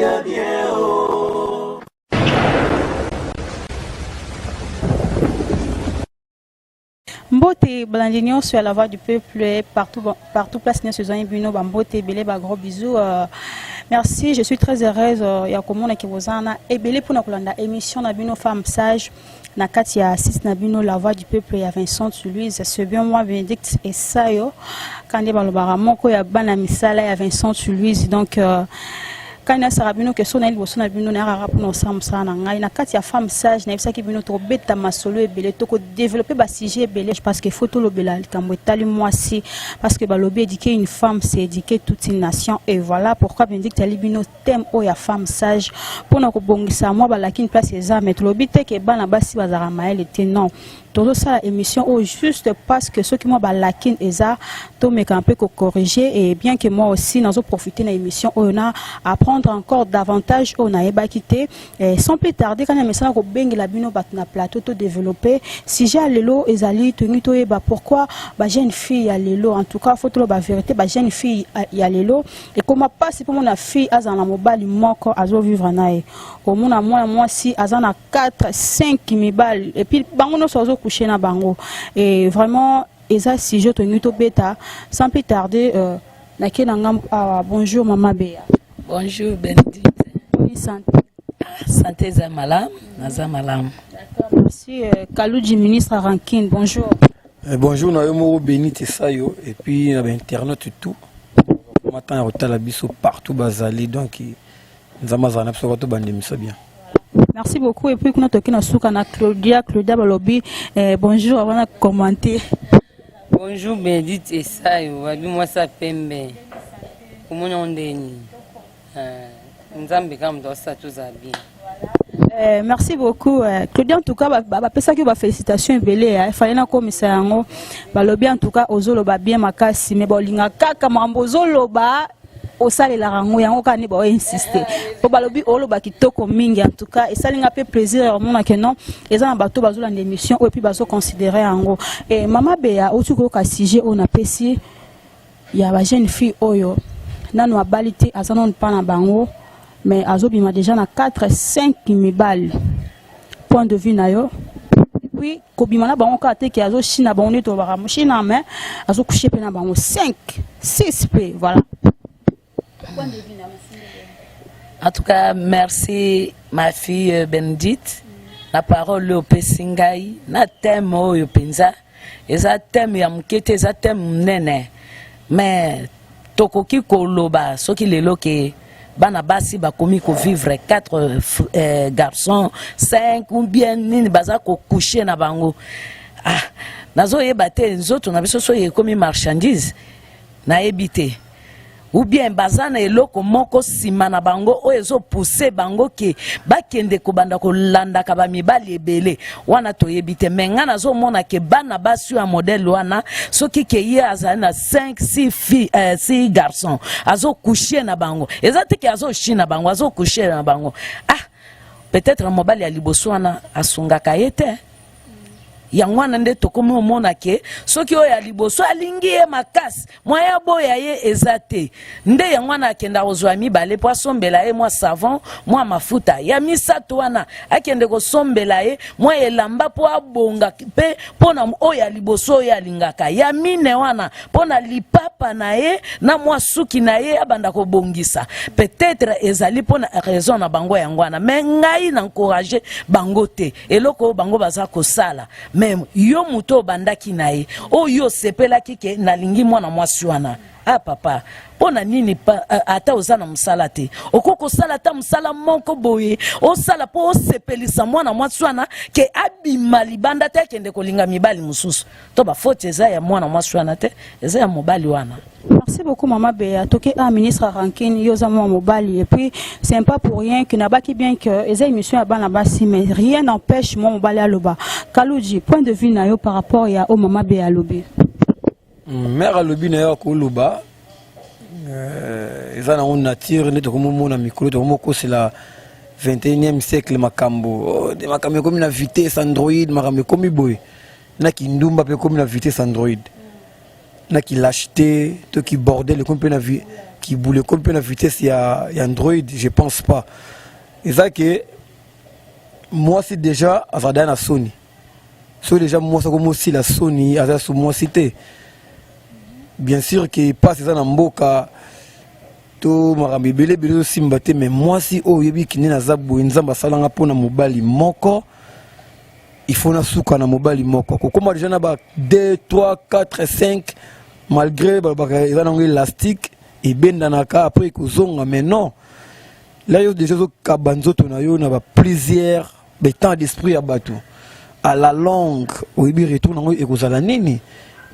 bien bien oh. Mbote Balandinion sur la voix du peuple partout place Néo Bino Bambote Belé gros bisous. Merci, je suis très heureuse ya komona ki bozana ebele pour na kolanda émission na bino femme sage na kati ya assist na bino la voix du peuple ya Vincent Louise c'est bien moi Bénédicte et Sayo kande balobara moko ya bana misala ya Vincent Louise donc quand na sarabino que sona il bosona bino na rara pour ensemble ça na ngai na kati ya femme sage na bisa ki bino to beta masolo ebele to ko développer ba sujet ebele parce que faut to lobela likambo etali moi si parce que ba lobi éduquer une femme c'est éduquer toute une nation et voilà pourquoi bien dit que tali bino thème o ya femme sage pour na ko bongisa moi ba lakini place eza mais to lobi te ke bana basi bazara mael était non tout ça émission au juste parce que ceux qui moi ba lakini eza to me un peu corriger et bien que moi aussi nous profiter na émission on a apprendre encore davantage on a ébakité sans plus tarder quand même ça ko bengela bino bat na plateau to développer si j'ai lelo ezali to eba pourquoi ba jeune fille ya lelo en tout cas faut to ba vérité ba jeune fille ya lelo et comment passer pour mon fille azana mobali moko azo vivre nae au mona moi si azana 4 5 mibal et puis bango no sozo coucher na bango et vraiment eza si je to beta sans plus tarder na kenanga bonjour maman Béa. Bonjour Bénédicte. Oui, santé. Santé Zamalam, Nazamalam. D'accord, merci. Kaloudji, ministre Rankine, bonjour. Bonjour, Nayomo Bénite Sayo, et puis Internet et tout. Matin, on a la biso partout, Bazali, donc Zamazana, tout bandem, c'est bien. Merci beaucoup. Et puis, nous avons Claudia Balobi. Bonjour, avant de commenter. Bonjour Bénédicte Sayo, moi ça pembe. Comment on dit? Merci beaucoup Claudia en tout cas ça que félicitations belé il fallait na komisa yango balobi en tout cas ozoloba bien makasi mais bolinga kaka mambo zoloba osalela rango yango kani ba insister po balobi oloba kitoko mingi en tout cas et ça linga peu plaisir mona que non et ça na bato bazola l'émission et puis bazo considérer yango et mama Béa otuko ka sujet on a pesi ya ba jeune fille oyo nano abalite azanon pa na bango mais azobima déjà na 4 5 mibal point de vue na yo puis kobima na bango ka te ki azo china bango ne to ba china mais azo coucher pe na bango 5 6 p voilà point de vue na. En tout cas merci ma fille Bénédicte la parole au pesingai na thème oyo penza eza thème ya mukete eza thème nene mais tokoki koloba soki lelo ke bana basi bakomi ko vivre 4 garçons 5 ou bien nini baza ko coucher na bango nazo yeba te nzoto na biso so yekomi marchandise na ebité ou bien bazana eloko moko sima na bango o ezo pousser bango ke bakende ko banda ko landa ka ba mibali ebele wana to yebite menga nazo mona ke bana basu ya modèle wana soki ke ye azana 5 6 filles 6 garçons azo coucher na bango ezate ke azo china bango azo coucher na bango peut-être mobali ya liboso wana asungaka yete yangwana nde tokomi omona ke soki oyo ya liboso alingi ye makasi moya boya ye ezate nde yangwana akenda kozwa mibale po asombela ye mwa savon mwa mafuta ya misato wana akende kosombela ye mwa elamba po abonga pe pona oyo ya liboso oyo alingaka ya mine wana pona lipapa na ye na mwa suki na ye abanda kobongisa peut-être ezali pona raison na bango yangwana mais ngai na encourager bango te eloko bango baza kosala même yo muto bandaki nae o yo sepela kike nalingi mwana mwasi wana papa pona nini pa ata ozana musala te okoko sala ta musala moko boye o sala po sepelisa mwana mwasi wana ke abima libanda te kende kolinga mibali mususu to ba faute eza ya mwana mwasi wana te eza ya mobali wana. Merci beaucoup Maman Béa. Toké un ministre Rankine, Yozamo Mobali. Et puis, c'est pas pour rien que n'a pas qui bien que les émissions à Banabasi, mais rien n'empêche mon Mobali à l'Oba. Kaloudji, point de vue nayo par rapport à au Maman Béa Lobi. Mère Lobi nayo ko Loba. Ils ont une nature, nous avons un micro, c'est la 21e siècle Makambo. Des Makambo comme une vitesse Android, Makambo comme boy. Na qui ndumba comme une vitesse Android. Na qui l'acheter, to qui bordel comme une qui boule comme la vitesse il y a Android, je pense pas. Et ça que moi c'est déjà Azada na Sony. So déjà moi ça comme aussi la Sony Azada sous moi cité. Bien sûr que passe ça na mboka to marambi belé simbate mais moi si oh yebi kine na zabu nzamba salanga pona mobali moko. Il faut na souka na mobali moko. Comment déjà na ba 2 3 4 5 malgré ils ont un élastique et ben danaka après kozonga mais non là il y a des choses kabanzo tonayo na ba plaisir de temps d'esprit à bateau à la longue au ibi retourne ngo ekozala nini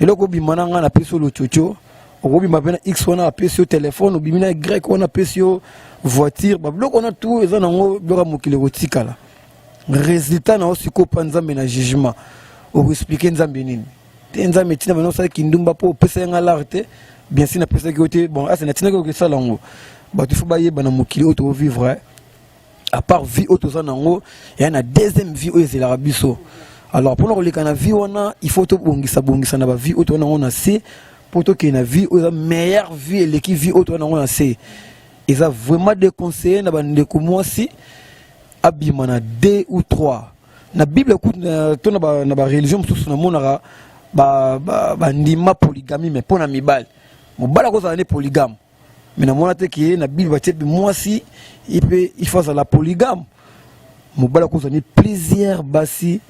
et là ko bimana nga na peso lo chocho ko bimana bena x wana peso téléphone bimina y wana peso voiture ba bloko na tout ezana ngo bloka mokile kotikala résultat na osiko panza na jugement au expliquer nzambe nini tenza metina bano sa kindumba po pesa nga l'arte bien sûr na pesa côté bon ah c'est na tina ko ça lango ba tu faut ba yeba na mokili auto vivre à part vie auto ça nango il y a une deuxième vie au la biso alors pour nous les vie wana il faut to bongisa na ba vie auto nango na c'est pour to que na vie au meilleure vie et l'équipe vie auto nango na c'est et ça vraiment déconseillé na ba ndeko moi si abima na 2 ou 3 na bible écoute to na ba religion tout na monara ba ndima polygamie mais pour na mibali mobala ko za ne polygame mais na mona te ki na bible batie moi si il faut la polygame mobala ko za ne plaisir basi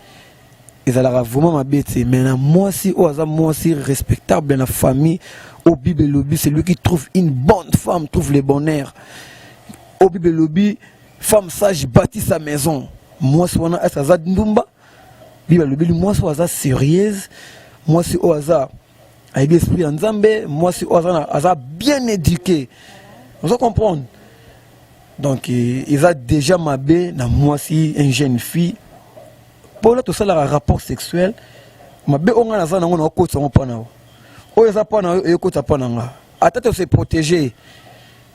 ezalaka vraiment mabete mais na moi si respectable na famille au bible lobby c'est lui qui trouve une bonne femme trouve le bonheur au bible lobby femme sage bâtit sa maison moi si wana asa ndumba bible lobby moi si asa sérieuse moi si au hasard avec l'esprit en Zambé, moi si au hasard bien éduqué. On doit comprendre. Donc ils ont déjà mabé na moi si une jeune fille. Pour là tout ça le rapport sexuel, mabé on a ça na on côté on pas na. O eza pas na e côté pas na. Attends se protéger.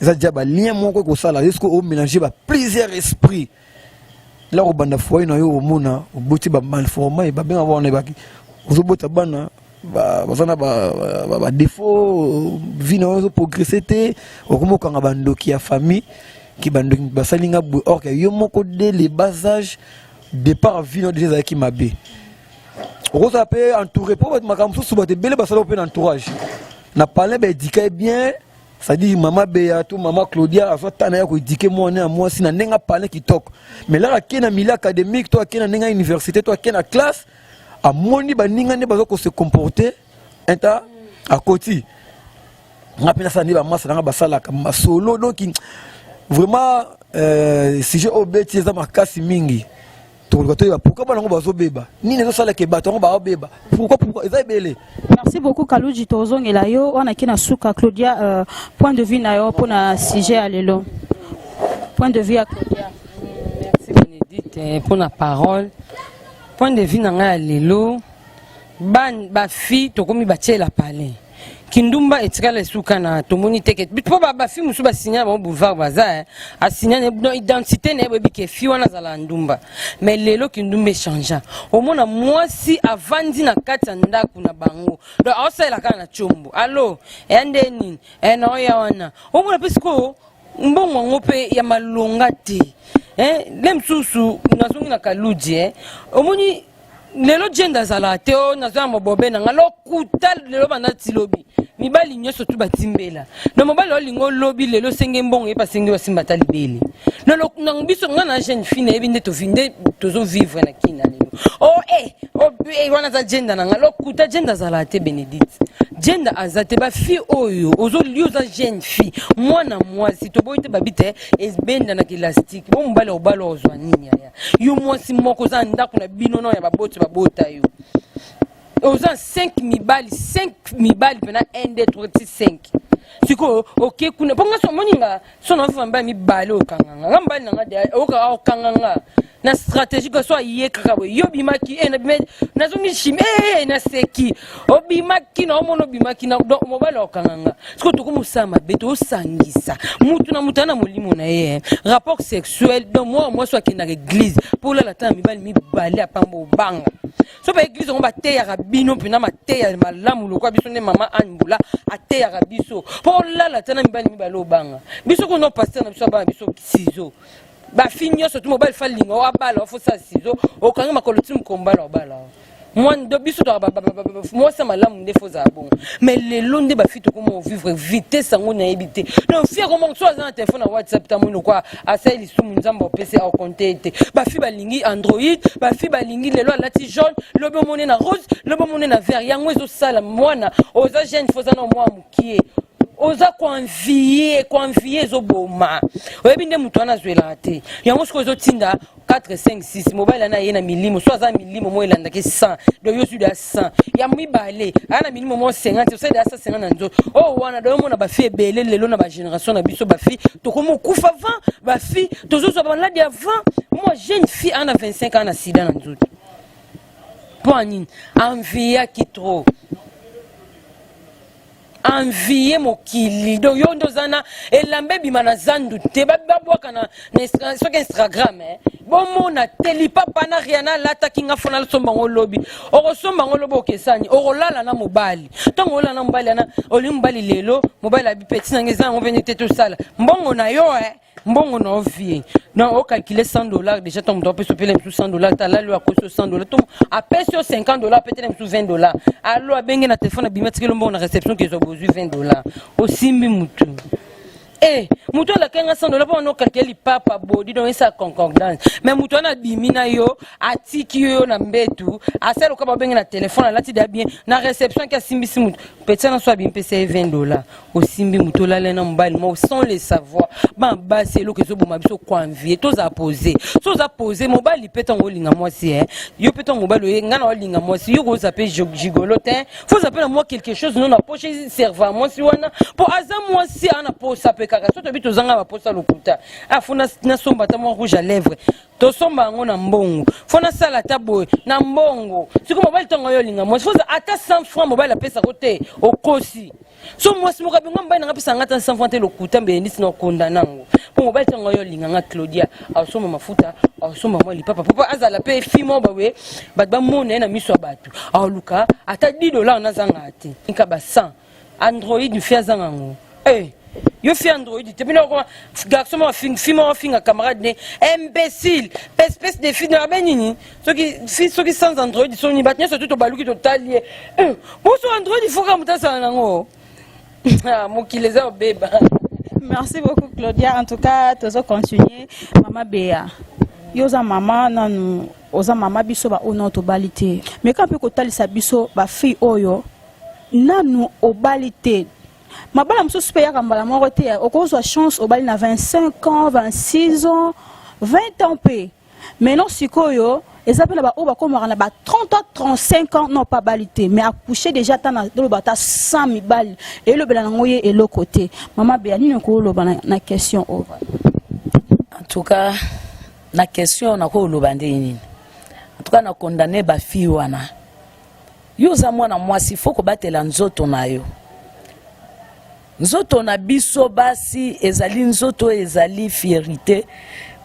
Ils ont déjà ba lien moko ko ça là jusqu'au au mélanger ba plusieurs esprits. Là au banda foi na yo mona, au boti ba malformé ba bien avoir na ba ozobota bana bazana ba défaut vie na ozo progresser te okomoka nga bandoki ya famille ki bandoki basalinga bo or que yo moko dès les bas âges départ vie na déjà qui mabe ozo appelé entouré pour makamso suba te bele basala open entourage na parler ba éduquer bien ça dit maman Béa tout maman Claudia a fait tana ko éduquer moi na moi si na nenga parler qui tok mais là qui na milieu académique toi qui na nenga université toi qui na classe à moni baninga ne bazoko se comporter enta à côté on appelle ça ni ba massa nga basala ka solo donc vraiment si j'ai obéti za makasi mingi to pourquoi bango bazobeba ni ne sala ke bato ba obeba pourquoi eza belé. Merci beaucoup Kaluji tozongela yo wana kina suka Claudia point de vue na yo pour na sujet à lelo point de vue à Claudia. Merci Bénédicte pour la parole. Point de vue nanga lelo ban ba fi to komi batie la parler kindumba etikala suka na tomoni teke po ba fi musu ba signer ba boulevard baza a signer no identité ne ba bike fi wana zala ndumba mais lelo kindumba changea au mona mwasi avandi na kati ndaku na bango do osela kana chombo allo ende nini na oya wana au mona pesiko mbongo ngope ya malonga te lem susu nazongi na Kaluji omoni lelo gender zala te o nazo mobobe na ngalo kutal lelo banda tilobi mibali nyoso tu batimbela no mobali olingo lobi lelo senge mbongo epa senge basimbata libele lelo ngbiso ngana jeune fille ebinde to vinde tozo vivre na kina lelo wana za gender na ngalo kuta gender zala te Bénédicte gender azate ba fille oyo ozo lioza jeune fille mwana mwasi to boite babite esbenda na elastique bo mbale obalo ozwa nini ya yo mwasi moko za ndako na bino no ya babota yo oza 5 mibali pena 1 2 3 5 siko ok kuna ponga so moninga so na famba mibali okanganga ngambali nanga de oka okanganga na stratégie que soit yeka bo yobimaki na bime na zongi chime na seki obimaki na omono bimaki na do mobali okanganga siko to kumusama beto osangisa mutu na mutana molimo na ye rapport sexuel donc moi soit qui na église pour la temps mibali mibali apambo banga so ba église on ba te ya rabino pina ma te ya malamu lokwa biso ne mama Anbula a te ya rabiso pour la tana mibali mibalo banga biso ko no pasteur na biso ba biso ciseaux ba finyo surtout mobile falling o abala o fosa ciseaux o kanga makolo tim kombala o bala moi de biso to ba moi ça malamu ne fosa bon mais les londe ba fito comment vivre vitesse sango na ebité donc fier comment soit dans téléphone na WhatsApp ta mono quoi asa ili sumu nzamba PC au compte ba fi ba lingi Android ba fi ba lingi lelo lati jaune le bon monnaie na rose le bon monnaie na vert yango ezo sala mwana oza jeune fosa na moi mukie oza convier zo boma oyebi nde mutu ana zwela te yango siko zo tinda 4 5 6 mobile na yena milimo so za milimo mo elanda ke 100 do yo su da 100 ya mibale ana milimo mo 50 so da 150 na nzo oh wana do mo na ba fi belé lelo na ba génération na biso ba fi to komo kufa avant ba fi to zo ba la di avant moi jeune fille ana 25 ans na sida na nzo poanine envie qui trop envier mokili do yo ndozana elambe bimana zandu te babwaka na soki Instagram bomona teli papa na riana lata kinga fona somba ngolobi okosomba ngolobi okesani okolala na mobali tongo olala na mobali na olimbali lelo mobali abipeti na ngeza ngo veni teto sala mbongo na yo mbongo na vie non o calculer $100 déjà ton doit peut payer $100 ta là lui a coûté $100 ton a payé $50 peut-être $20 alors bengi na téléphone bimettre le mbongo na réception qu'ils ont besoin $20 aussi mi mutu mutu la kenga $100 pour no calculer papa body donc ça concordance mais mutu na bimina yo atiki yo na mbetu aselo ka bengi na téléphone là ti da bien na réception ka simbisi mutu peut-être na so bien payé $20 aussi mi mutu la na mbali mo sans le savoir ba basi lo ke zo boma biso convier to za poser so za poser mobali peton olinga mwasi yo peton mobali ngana olinga mwasi yo go zape gigolotin faut appeler moi quelque chose non na poche servant mwasi wana pour azam mwasi ana posa pe kaka so to bito zanga ba posa lokuta afuna na somba ta mo rouge à lèvres to somba ngo na mbongo fona sala tabo na mbongo siko mobali tongo yo linga mwasi faut ata 100 francs mobali apesa kote okosi so mwasi mo kabinga mbai na pesa ngata 100 francs te lokuta mbe ndisi no kondana ngo po mobali tongo yo linga nga Claudia asoma mafuta asoma mo lipapa papa azala pe fimo bawe ba mona na miso batu aluka ata $10 na zanga ate nka ba 100 Android fia zanga ngo yo fi Android te bino ko garçon ma fimo finga camarade ne imbécile espèce de fille na benini soki sans Android so ni batnya so tout baluki totalie so Android il faut ka mutasa nango mokileza obeba. Merci beaucoup Claudia, en tout cas tozo continuer mama Béa yoza mama nanu oza mama biso ba ono to balite mais quand peut ko talisa biso ba fille oyo nanu obalite mabala msusu pe yaka mbala moko te okozwa chance obali na 25 ans 26 ans 20 ans pe mais non sikoyo ezapela ba oba komara na ba 30 ans 35 ans non pas balité mais accoucher déjà tant dans bata 100 000 balles et le bela ngoye et le côté maman be ani ko loba na question over en tout cas na question na ko loba ndeni en tout cas na condamner ba fille wana yoza mwana mwasi faut ko batela nzoto na yo nzoto na biso basi ezali nzoto ezali fierté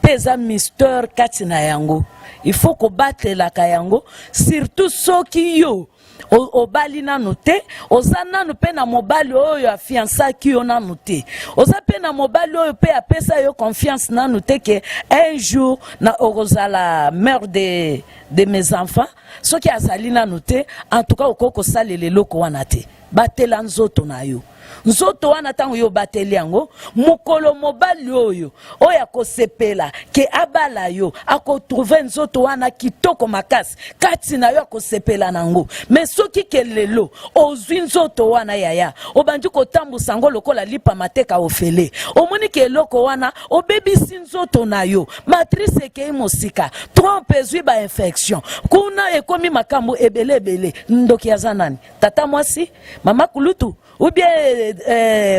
pesa mister kati na yango il faut ko batela ka yango surtout soki yo obali nanu te oza nanu pe na mobali oyo afiança ki yo nanu te oza pe na mobali oyo pe apesa yo confiance nanu te ke un jour na orozala mère de mes enfants soki azali nanu te en tout cas okoko salele loko wana te batela nzoto na yo nzoto wana tango yo bateli yango mukolo mobali oyo oya kosepela ke abala yo akotrouver nzoto wana kitoko makasi kati na yo akosepela nango mais soki kelelo ozwi nzoto wana yaya obandi kotambusa ngo lokola lipa mateka ofele omoni ke eloko wana obebisi nzoto na yo matrice ke mosika trompe ezwi ba infection kuna ekomi makambo ebele ndoki azanani tata mwasi mama kulutu ou bien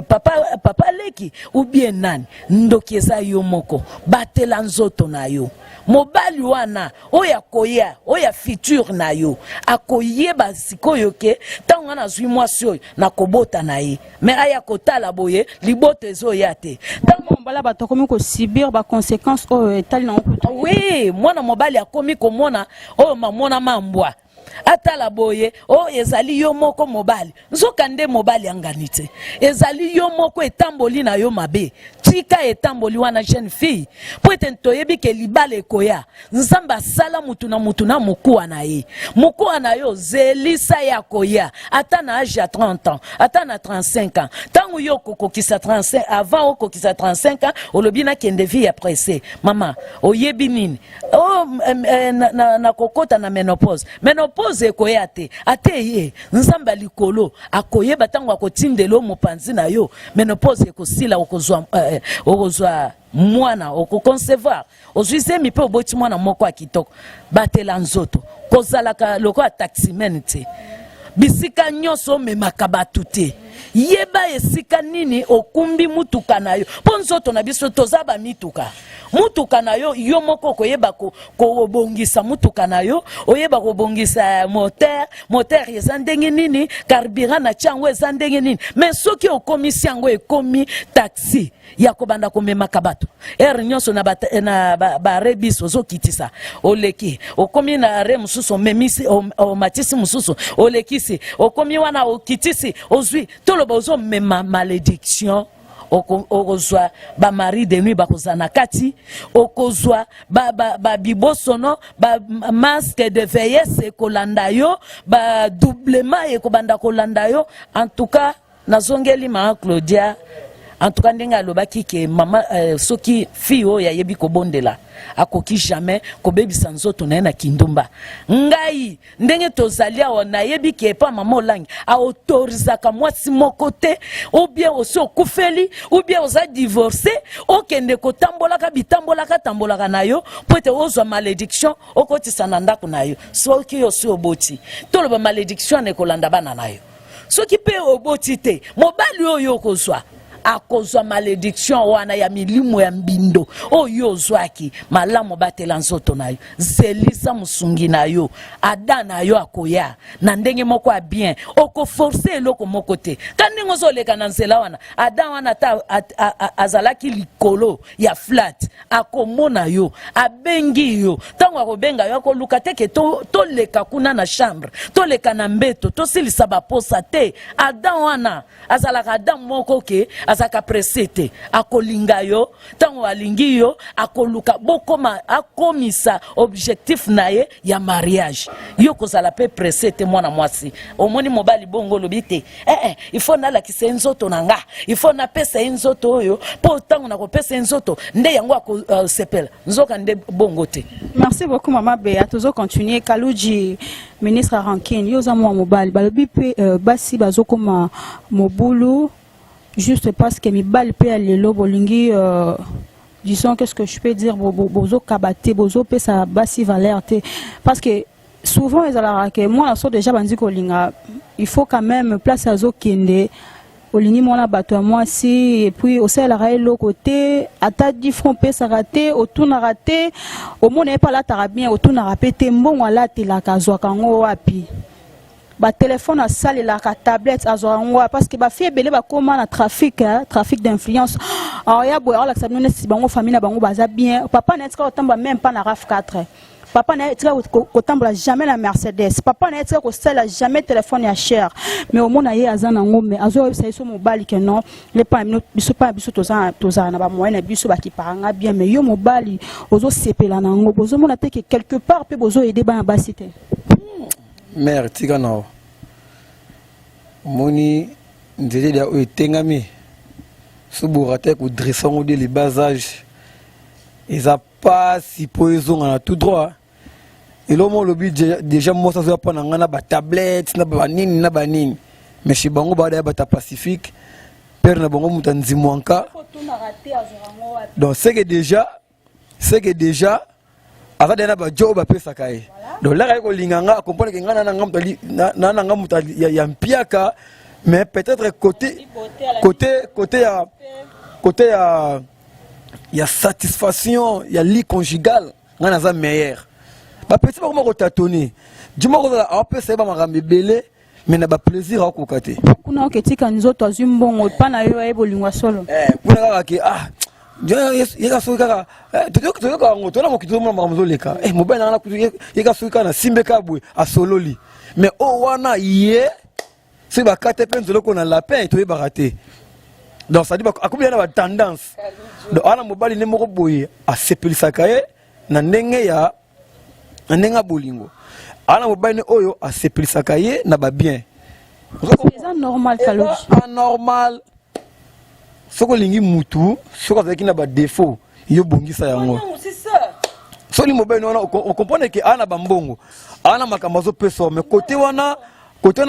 papa leki ou bien nani ndoki eza yo moko batela nzoto na yo mobali wana oya koya oya futur na yo akoyeba sikoyo ke tango na zwi mwasi oyo na kobota na ye mais aya kotala boye liboto ezoya te tango mbala bato komi ko subir ba conséquences oyo etali na okuta oui mwana mobali akomi komona oyo mamona mambwa atala boye o ezali yo moko mobali nzoka nde mobali anganite ezali yo moko etamboli na yo mabe tika etamboli wana jeune fille po ete toyebi ke libala ekoya nzamba sala mutu na mukuwa na ye mukuwa na yo zelisa ya koya ata na âge ya 30 ans ata na 35 ans tangu yo kokokisa 35 avant okokisa 35 ans olobi na kende vie ya pressé mama oyebi nini o na kokota na menopause ekoya te ate ye nzamba likolo akoyeba tango akotindelo mopanzi na yo menopause ekosila okozwa mwana okoconcevoir ozwisemi pe oboti mwana moko akitoko batela nzoto kozalaka loko taximen te bisika nyonso memaka batu te yeba esika nini okumbi mutuka na yo po nzoto na biso toza bamituka mutuka na yo yo moko koyeba kobongisa mutuka na yo oyeba kobongisa moteur eza ndenge nini carburant na chango eza ndenge nini mais soki okomisi yango ekomi taxi ya kobanda komemaka bato nyonso na bare biso ozokitisa oleki okomi na re mususu omemisi omatisi mususu olekisi okomi wana okitisi ozwi toloba ozomema malédiction okozwa ba mari de nuit bakozana kati okozwa ba bibosono ba masque de vieillesse kolanda yo ba doublement ekobanda kolanda yo en tout cas nazongeli ma Claudia en tout cas ndenge alobaki ke mama soki fille ya yebi kobondela akoki jamais kobebisa nzoto na kindumba ngai ndenge tozalia ona yebi ke pa mama olangi a autorisaka mwasi moko te ou bien osi okufeli ou bien oza divorcé okende kotambolaka tambolaka na yo po ete ozwa malédiction okotisa na ndako na yo soki osi oboti toloba malédiction ekolanda bana na yo soki pe oboti te mobali oyo okozwa akozwa malédiction wana ya milimo ya mbindo oyo zwaki malamu batela nzoto na yo zelisa musungi na yo ada na yo akoya na ndenge moko a bien oko forcer eloko moko te kandi ngozoleka na nzela wana ada wana ta azalaki likolo ya flat akomona yo abengi yo tango akobenga yo akoluka teke to leka kuna na chambre to leka na mbeto to silisa baposa te ada wana azalaka ada moko ke azaka presete akolinga yo tango alingi yo akoluka bokoma akomisa objectif naye ya mariage yo kozala pe presete mwana mwasi omoni mobali bongo lobite il faut na la kisenzoto nanga il faut na pesa enzoto oyo po tango na ko pesa enzoto nde yango ako sepela nzoka nde bongo te. Merci beaucoup maman Béa toujours continuer Kaluji ministre Rankine yo za mwa mobali balobi pe basi bazokoma mobulu juste parce que mibali pe alelo bolingi disons qu'est-ce que je peux dire bozo kabate bozo pe sa basi valeur te parce que souvent ils allaient que moi so déjà bandi ko linga il faut quand même place azo kende olingi mona bato moi si et puis au sel la le côté ata 10 francs pe sa raté autour na raté au monde n'est pas là ta bien autour na rapete mbongo la te la kazwa kango wapi ba téléphone à salle la tablette azwa parce que ba fie belé ba comment na trafic d'influence alors ya boya la sabino si bango famille na bango baza bien papa na etika otamba même pas na RAV 4 papa na etika otamba jamais la Mercedes papa na etika ko sala jamais téléphone ya cher mais au monde aye azana ngombe azo ça so mobali que non les pas biso toza na ba moyen biso ba ki paranga bien mais yo mobali ozo sepela na ngo bozo mona te que quelque part pe bozo aider ba ba cité mère tigano moni ndele dia o tengami suburate ko dressant de les bas âges ils a pas si poison à tout droit et l'homme le but déjà moi ça va pas na ba tablette na ba nini mais chez bango ba ta pacifique père na bango mutanzi mwanka donc c'est que déjà avant de ba job ba pesa kai donc là ko linganga comprendre que ngana na ngam ya mpiaka mais peut-être côté ya satisfaction ya lit conjugal ngana za meilleur ba petit ba ko tatoni du mo ko la pesa ba makambe belé mais na ba plaisir akokate kuna oketika nzoto azumbongo pana yo ebo lingwa solo kuna ka ke yeka soki kaka toyoka yango tona mokili tozomona makambo ezoleka mobali nanga yeka soki kaka na simbe kaka boye asololi mais o wana ye soki bakate mpe nzela oko na lapin toyebaka te donc sadi akomi na batendance donc wana mobali nde moko boye asepelisaka ye na ndenge ya bolingo wana mobali ne oyo asepelisaka ye na babien normal anormal soki olingi mutu soki azalaki na badefo yo bongisa yango soli mobali wana okomprendre ke ana bambongo ana makambo azopesa mais kote wana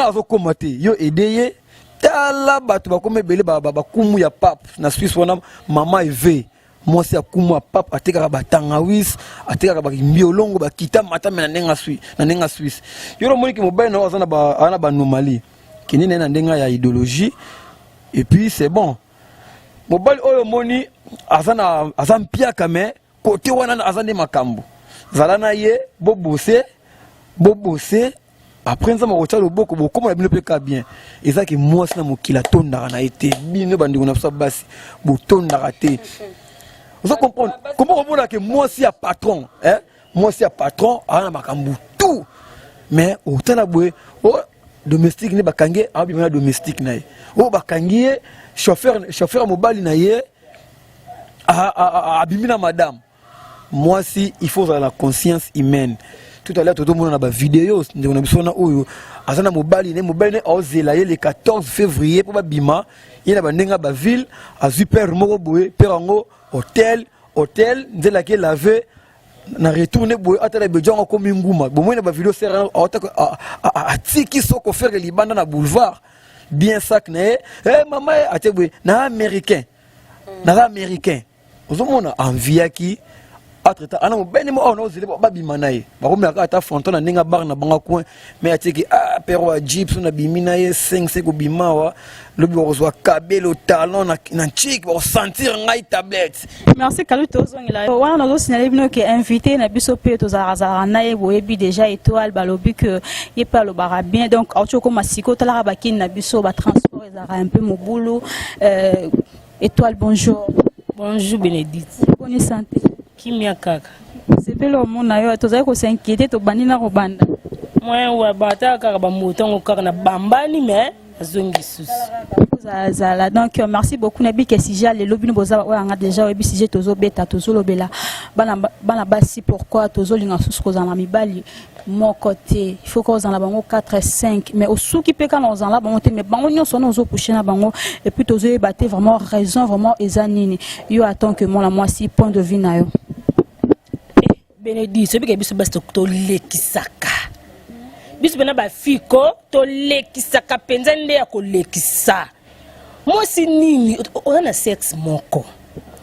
azokoma te yo ede ye tala bato bakoma ebele bakumu ya pape na Suisse wana mama eve mwasi ya kumu ya pape atekaka batangawis atekaka bambiolongo bakita matame na ndenga Suisse yo lomoniki mobali na aza na banomalie kini na ndenga ya idéologie et puis c'est bon mobali oyo moni aza mpiaka me kote wana aza nde makambo zala na ye bobose après nzambe akotya loboko bokomona bino mpe ka bien ezaki mwasi na mokili atondaka na ye te bino bandeko na biso basi botondaka te ozo comprendre comment komona ke mwasi ya patron aza na makambo tout mais otala boye domestique ne bakangi abimana domestique na ye bakangi ye chauffeur mobali na ye abimi na madame mwasi il faut avoir la conscience humaine tout à l'heure tout le monde na ba vidéo ndeko na biso na oyo azana mobali ne ozela ye le 14 février pour babima ye na bandenga ba ville azu père moko boye père ngo hôtel nzela ke laver na retourner boye atala bejongo ko minguma bomwe na ba vidéo sera atiki soko faire libanda na boulevard bien sac na maman ateboye na américain ozomona enviaki entre-temps ana mobeni mo ono zile babima na ye bakomela ata fonton na ndenge bar na banga coin mais atiki pero wa jeep na bimina ye 5 ko bimawa lobi ozwa kabelo talon na chic ba sentir ngai tablette. Merci Kaluto ozongela wana nazo signaler bino ke invité na biso pe to za na ye boyebi déjà étoile balobi que ye pas le bara bien donc auto ko masiko tala bakine na biso ba transport ezara un peu mobulu étoile bonjour Bénédicte bonne santé kimia kaka sepelo mona yo tozali ko s'inquiéter to banina ko banda moi wa bata kaka ba motongo kaka na bambani mais azongi susu zala donc merci beaucoup nabi ke sujet le lobino boza nga déjà webi sujet tozo beta tozo lobela bana basi pourquoi tozo linga susu ko za na mibali mon côté il faut qu'on en la bango 4 et 5 mais au sou qui peut quand on en la bango mais bango nyonso na ozo coucher na bango et puis tozo ebater vraiment raison vraiment ezanini yo attend que moi la moi si point de vue na yo Bénédicte c'est bien biso basi to lekisaka biso bena ba fiko to lekisaka penza nde ya ko lekisa moi si nini on a sexe moko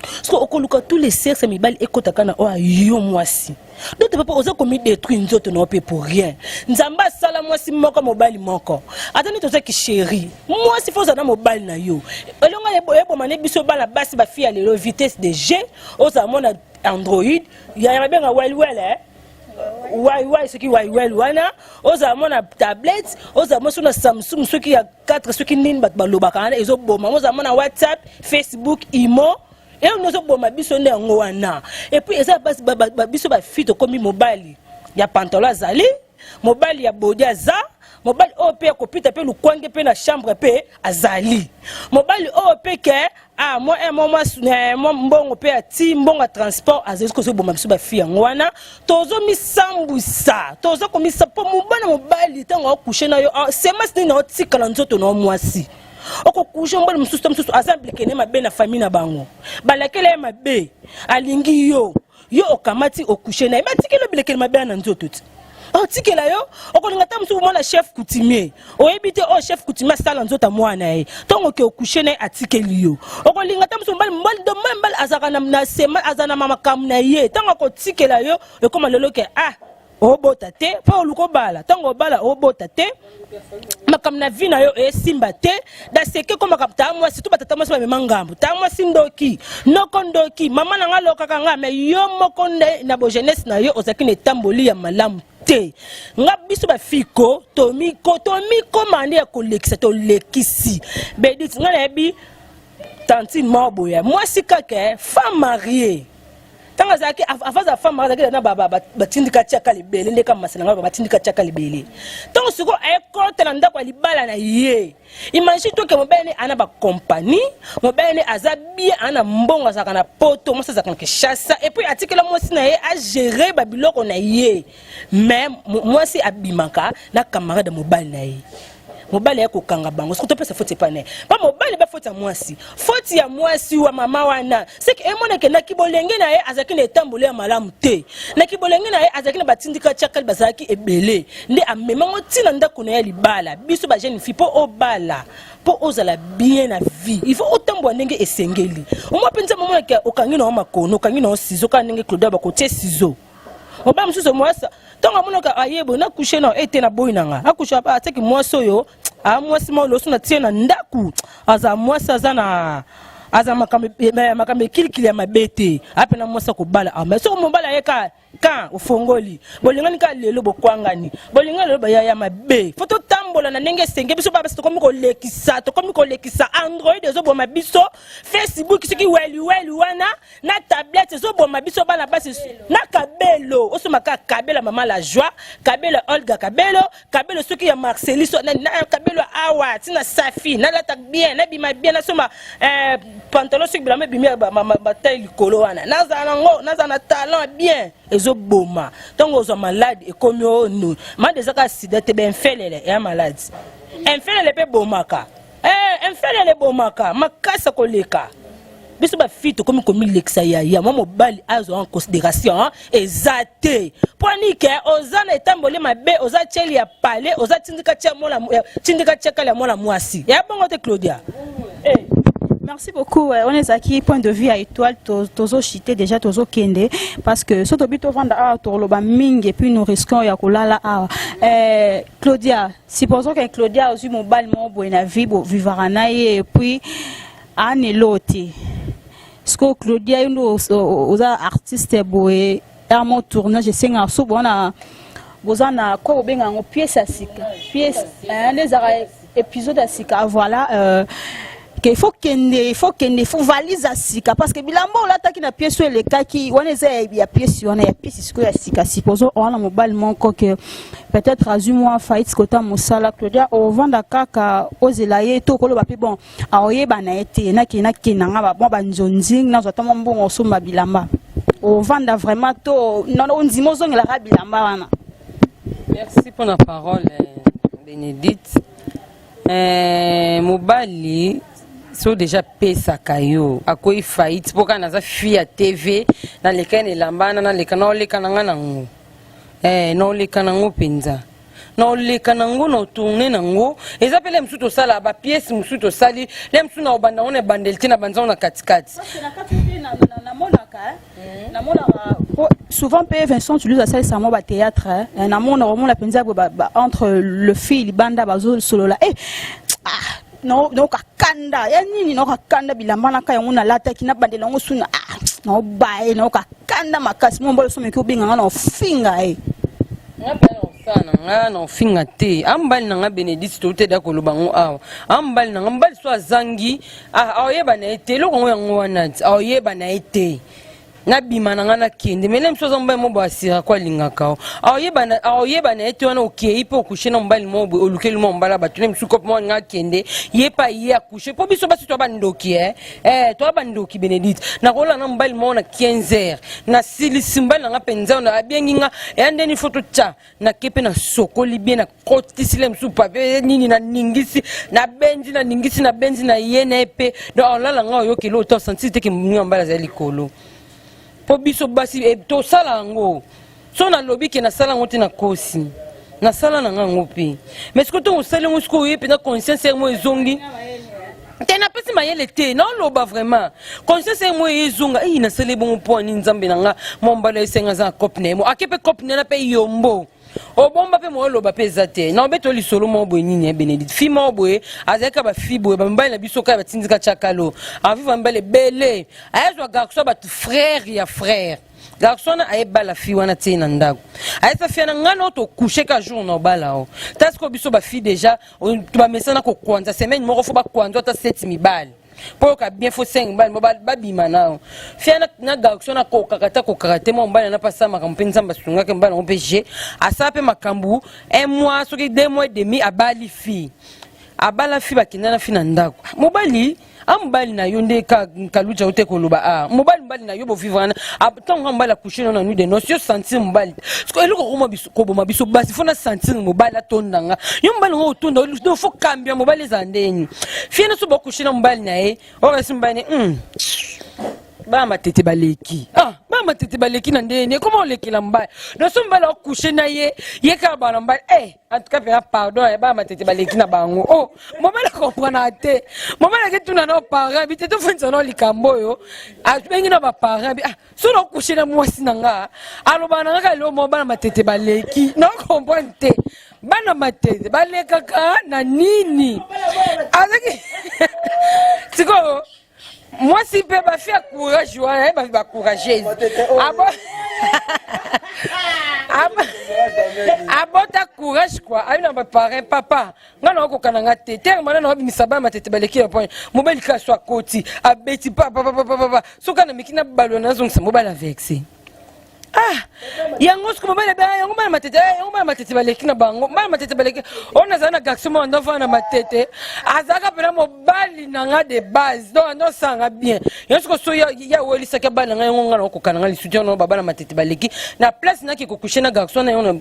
parce que okoluka tous les sexes mibali ekotaka na o yo mwasi d'autres papa oza komi détruire nzoto na pe pour rien nzamba sala mwasi moko mobali moko atani toza ki chéri mwasi faut na mobali na yo elonga yebo mané biso bala basi ba fille lelo vitesse de G oza mona Android ya benga well why ce qui well wana oza mona tablette oza mona na Samsung ce qui a 4 ce qui nini bat baloba kana ezo boma oza mona WhatsApp Facebook Imo et on nous a bon biso ne ngwana et puis eza basi biso ba fito comme mobile ya pantalon zali mobile ya body za mobile OP ko pita pe lukwange pe na chambre pe azali mobile OP ke moi un moment mbongo pe ati mbongo transport azesko so boma biso ba fi ngwana tozo mi sambusa tozo ko mi sapo mobana mobile tango akushe na yo sema sini na otikala nzoto na mwasi oko kushe mbona msusu assemble kene mabe na famille na bango balakele mabe alingi yo okamati okushe na batikelo bilekele mabe na nzoto ti tikela yo okolinga ta msusu mwana chef coutumier oyebite chef coutumier sala nzota mwana ye tongo ke okushe na atikeli yo okolinga ta msusu mbali azaka na sema azana mama kamna ye tongo ko tikela yo ekoma lelo ke obota te pa oluko bala tango bala obota te makam na vina yo esimba te da seke ko makam ta moi surtout batata moi ba mangambo ta moi sindoki nokondoki mama na ngalo kaka nga me yo mokonde na bo jeunesse na yo ozaki ne tamboli ya malamu te nga biso ba fiko tomiko mande ya kolekisa to lekisi bedit nga na bi tantine maboya moi si kaka femme mariée tanga zaki avant za femme mariée na batindika tiaka libele ndeka masalanga batindika tiaka libele donc siko ay côté na ndako libala na ye imagine toi que mobile ana ba compagnie mobile aza bien ana mbongo za kana poto mo sa kana chassa et puis atikela moi si na ye a gérer ba biloko na ye mais moi si abimaka na camarade mobile na ye mobile yako kanga bango siko to pesa faute pas ne pas mobile ba faute à moi si faute ya moi si wa mama wana c'est que emona ke na kibolenge na ye azaki na etambole ya malamu te na kibolenge na ye azaki na batindika chakal bazaki ebele nde amemango tina ndako na ya libala biso ba jeune fille po obala po ozala bien na vie il faut autant bo ndenge esengeli o mo penza momona ke okangi na makono okangi na ciseaux ka ndenge Claude ba ko tie ciseaux oba msuso mwasa tonga munoka ayebo na coucher na ete na boy nanga akusha pa ateki mwaso yo a mwasi mo loso na tie na ndaku aza mwasa zana aza makambe kilikili ya mabete apena mwasa ko bala mais so mo bala yeka kan ufongoli bolingani ka lelo bokwangani bolingani lelo ya mabe foto tambola na ndenge senge biso baba to komi ko lekisa Android zo bo mabiso Facebook siki weli wana na tablette zo bo mabiso bana basi na kabelo oso maka kabela mama la joie kabelo Olga kabelo soki ya Marceliso na kabelo awa tina safi na lata bien na bima bien na soma pantalon soki bila bimi ba taille likolo wana naza na talent bien ezo boma donc ozo malade et comme nous ma déjà ka sida te ben felele ya malade enfelele pe bomaka enfelele bomaka makasa koleka biso ba fito comme leksa ya mo mobali azo en considération ezate ponike ozana etambole mabe oza cheli ya palais oza tindika tia mola tindika tia kala mola mwasi ya bongo te Claudia Merci beaucoup. On est aquí point de vue à étoile tozo chité déjà tozo kende parce que soto bito vanda a toloba mingi et puis nous risquons ya kolala a Claudia supposons que Claudia ozu mobile mo boina vibo vivarana et puis aneloti sko Claudia uno oza artiste boé amo tournage senga so bona bozana ko benga ngo pièce à sika pièce les épisode à sika voilà il faut valise à sika parce que bilambo on l'attaque na pièce sur les cas qui on est ya pièce on a pièce sur la sika supposons on a mobile manko que peut-être azumwa fight kota musala Claudia au vanda kaka ozelaye to kolo ba bon aoye bana ete na kinanga ba bon banzonzing na zota mbongo soma bilamba au vanda vraiment to non on dit mozo ngela bilamba wana. Merci pour la parole Bénédicte. Mobali so déjà pesa kayo akoi fight poka naza fille à TV na lekane lambana na lekana lekana nango no lekana ngo penza no lekana ngo no tourner nango ezapele msuto sala ba pièce msuto sali le msu na obanda on e bandelti na banza na katikati na mona souvent pe Vincent tu lui as ça mo ba théâtre na mona vraiment la penza entre le fil banda bazo solo la no kakanda ya nini no kakanda bilamba na kaya nguna lata kina bandela ngo suna no bae no kakanda makasi mo mbolo so meki obinga na ofinga nga no finga te ambali na nga Bénédicte to te da ko lubango awa ambali na nga mbali so azangi oyeba na ete loko ngo yango wana oyeba na ete na bima na nga na kende mele mso zamba mo ba sira kwa lingaka oyeba na ete wana okei po kushena mbali mo olukeli mo mbala batune msuko mo nga kende yepa ye akushe po biso basi to ba ndoki to ba ndoki Bénédicte na kola na mbali mo na 15h na silisi mbali nga penza na abiengi nga yande ni photo cha na kepe na sokoli bien na kotisile msu pape nini na ningisi na benzi na yene epe do olala nga oyokelo oto senti te ke mbala za likolo po biso basi to sala ngo so na lobi ke na sala ngote na kosi na sala na ngo pe mais ce que to sala ngo sko yepe na conscience mo ezongi tena pesi mayele te na loba vraiment conscience mo ezonga na sala bon point ni nzambe na nga mo mbala esenga za kopne mo akepe kopne na pe yombo o bomba pe mo loba pe zate na obeto li solo mo boy nini Bénédicte fi mo boy azeka ba fi boy ba mbala biso ka ba tindika chakalo aviva mbele bele ayezwa garçon ba frère ya frère garçon a bala fi wana tina ndako ayesa fi na ngana to coucher ka jour no bala o tasko biso ba fi déjà to ba mesana ko kwanza semaine mo ko fo ba kwanza ta 7 mibali pour ka bien faut 5 mbali ba bima nao fia na garçon na ko kakata mo mbali na pasa makambo nzamba sunga ke mbali on pg asa pe makambu un mois soki 2 mois et demi abali fi abala fi bakina na fi na ndako mobali ambali na yonde ka kaluja ote koloba mobali na yo bo vivre na tonga mbali coucher na nuit de notion sentir mobali ko eloko ko boma biso basi fona sentir mobali atondanga yo mbali ngo otonda do fo kambia mobali zandeni fiena so bo coucher na mobali na ye o resi mbali ba matete baleki ba matete baleki na ndeni comment lekela mbali no so mbali o coucher na ye ka bana mbali en tout cas pardon ba matete baleki na bango mobali comprendre te mobali ke tuna na parent bi te to fonza no likambo yo bengi na ba parent so no coucher na mwasi nanga aloba na ka lo mobali matete baleki no comprendre te bana matete baleka ka na nini azaki tiko moi si peut pas faire courage ouais ba courageuse abota courage quoi ayi na ba parent papa ngana ko kananga te terre mana na misaba matete baleki ya point mobile ka soit koti abeti papa so kana mikina balona zo mobile avec yango sko mobile ba yango matete baleki na bango matete baleki ona zana garçon mo ndova na matete azaka pela mobile nanga de base donc ndo sanga bien yango so ya woli saka bana yango ngana ko kananga li soutien no baba na matete baleki na place na ki ko coucher na garçon na yona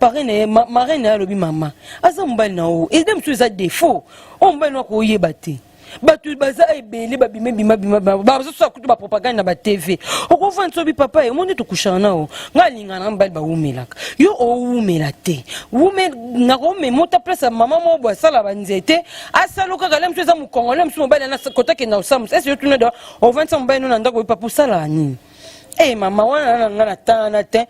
parrain marraine ya lobi mama aza mobile na o et dem so za défaut on mobile no ko yebate batu baza ebele babima bazo so kutu ba propagande na ba TV okofana so bi papa e monde to kushana nao ngalingana mbali ba umelaka yo o umela te ume na ko me mota place mama mo bo sala ba nzete asaloka kala mtu za mukongole mtu mbali na kota ke na usamu ese yo tuna do o 25 mbali no ndako papa sala ni mama wana ngana tana te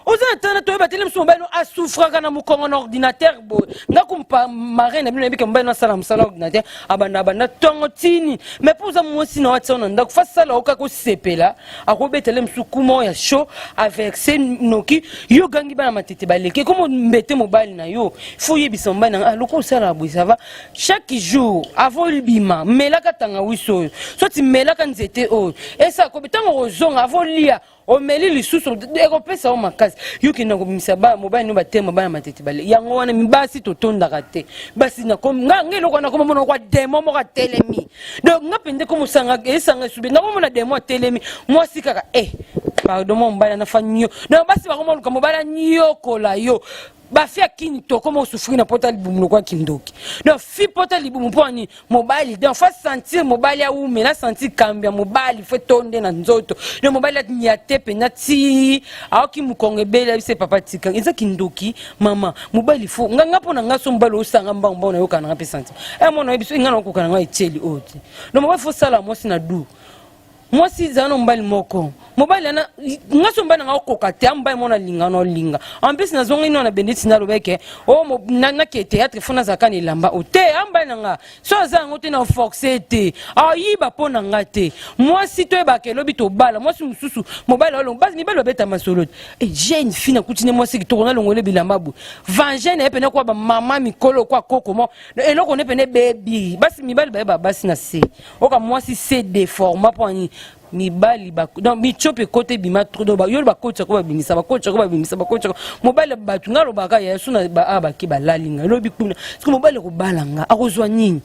oza tana to ba tele mso mbali a souffra kana mukongo na ordinateur bo ngakumpa marraine bino bike mbali na sala msala ordinateur abanda tongo tini mais pour ça moi si na watsa na ndako fa sala okako sepela akobetele msukumo ya show avec ces noki yo gangi bana matete baleke comme mbete mobile na yo faut yebisa mbali na loko sala bo ça va chaque jour avant libima melaka tanga wiso so ti melaka nzete o esa ko bitango rozonga avant lia o meli lisusu ekopesa o makasi yuki na komisa ba mobile no batema ba matete bale yango wana mibasi to tonda kate basi na kom ngelo kona ko mona kwa demo mo ka telemi donc ngapende ko musanga esanga sube na mona demo telemi moi sikaka pardon mon mbala na fanyo donc basi ba ko mona ko mobile nyo kola yo bafia kini to comme souffrir na portal libumu kwa kindoki donc fi portal libumu poni mobile donc fa sentir mobile ya ou mais la sentir cambia mobile fait tonde na nzoto le mobile ya tepe na ti aoki mukonge bela bise papa tika eza kindoki mama mobile fo nganga pona ngaso mbalo osanga mbamba na yoka na pe sentir mona biso ngana ko kana ngai teli oti no mobile fo sala mo sina du moi si zano mbali moko mobile na ngaso mbana ngako kate ambaye mona linga no linga en plus na zongi no na benditi na lobeke na ke théâtre fona zakani lamba o te ambaye nga so zango te na forcer te ayiba pona ngate moi si to ba ke lobi to bala moi si mususu mobile lo basi mi balo beta masolo j'ai une fille na kutine moi si to na longole bilamba bu vangene e pene kwa ba mama mikolo kwa koko mo eloko ne pene baby basi mi balo ba basi na se oka moi si c'est des formats poni mibali ba donc mi chope côté bima trop do ba yo ba coach ko ba bimisa ba coach ko ba bimisa ba coach mobile ba tu ngalo ba ka ya suna ba ba ki ba lalinga lo bikuna parce que mobile ko balanga akozwa nini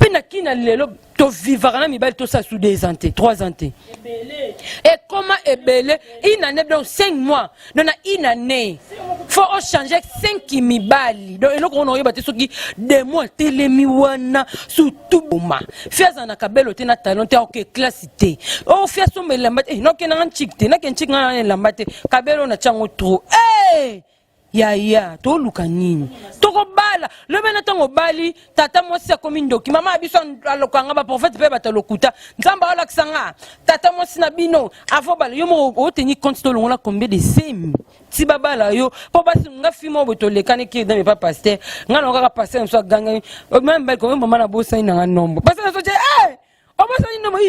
pena kina lelo to vivre na mibali to sa sous 2 ans 3 ans et comment ebele une année donc 5 mois non na une année faut changer 5 mibali donc eloko on oyeba te soki 2 mois telemi wana surtout boma fiaza na kabelo te na talent te ok classe te o fiaso melamba te no kenanga nchikte na kenchik na lamba te kabelo na chango trop ya to luka nini to ko bala le bena tango bali tata mosi akomi ndoki mama biso alokanga ba prophète pe batalokuta nzamba ala kisanga tata mosi na bino afo bala yo mo o tenir compte to longola combien de semi ti babala yo po basi nga fimo boto lekane ki dans pas pasteur nga no ka pasteur so ganga même bel ko mama na bosa ina nga nombo pasteur so je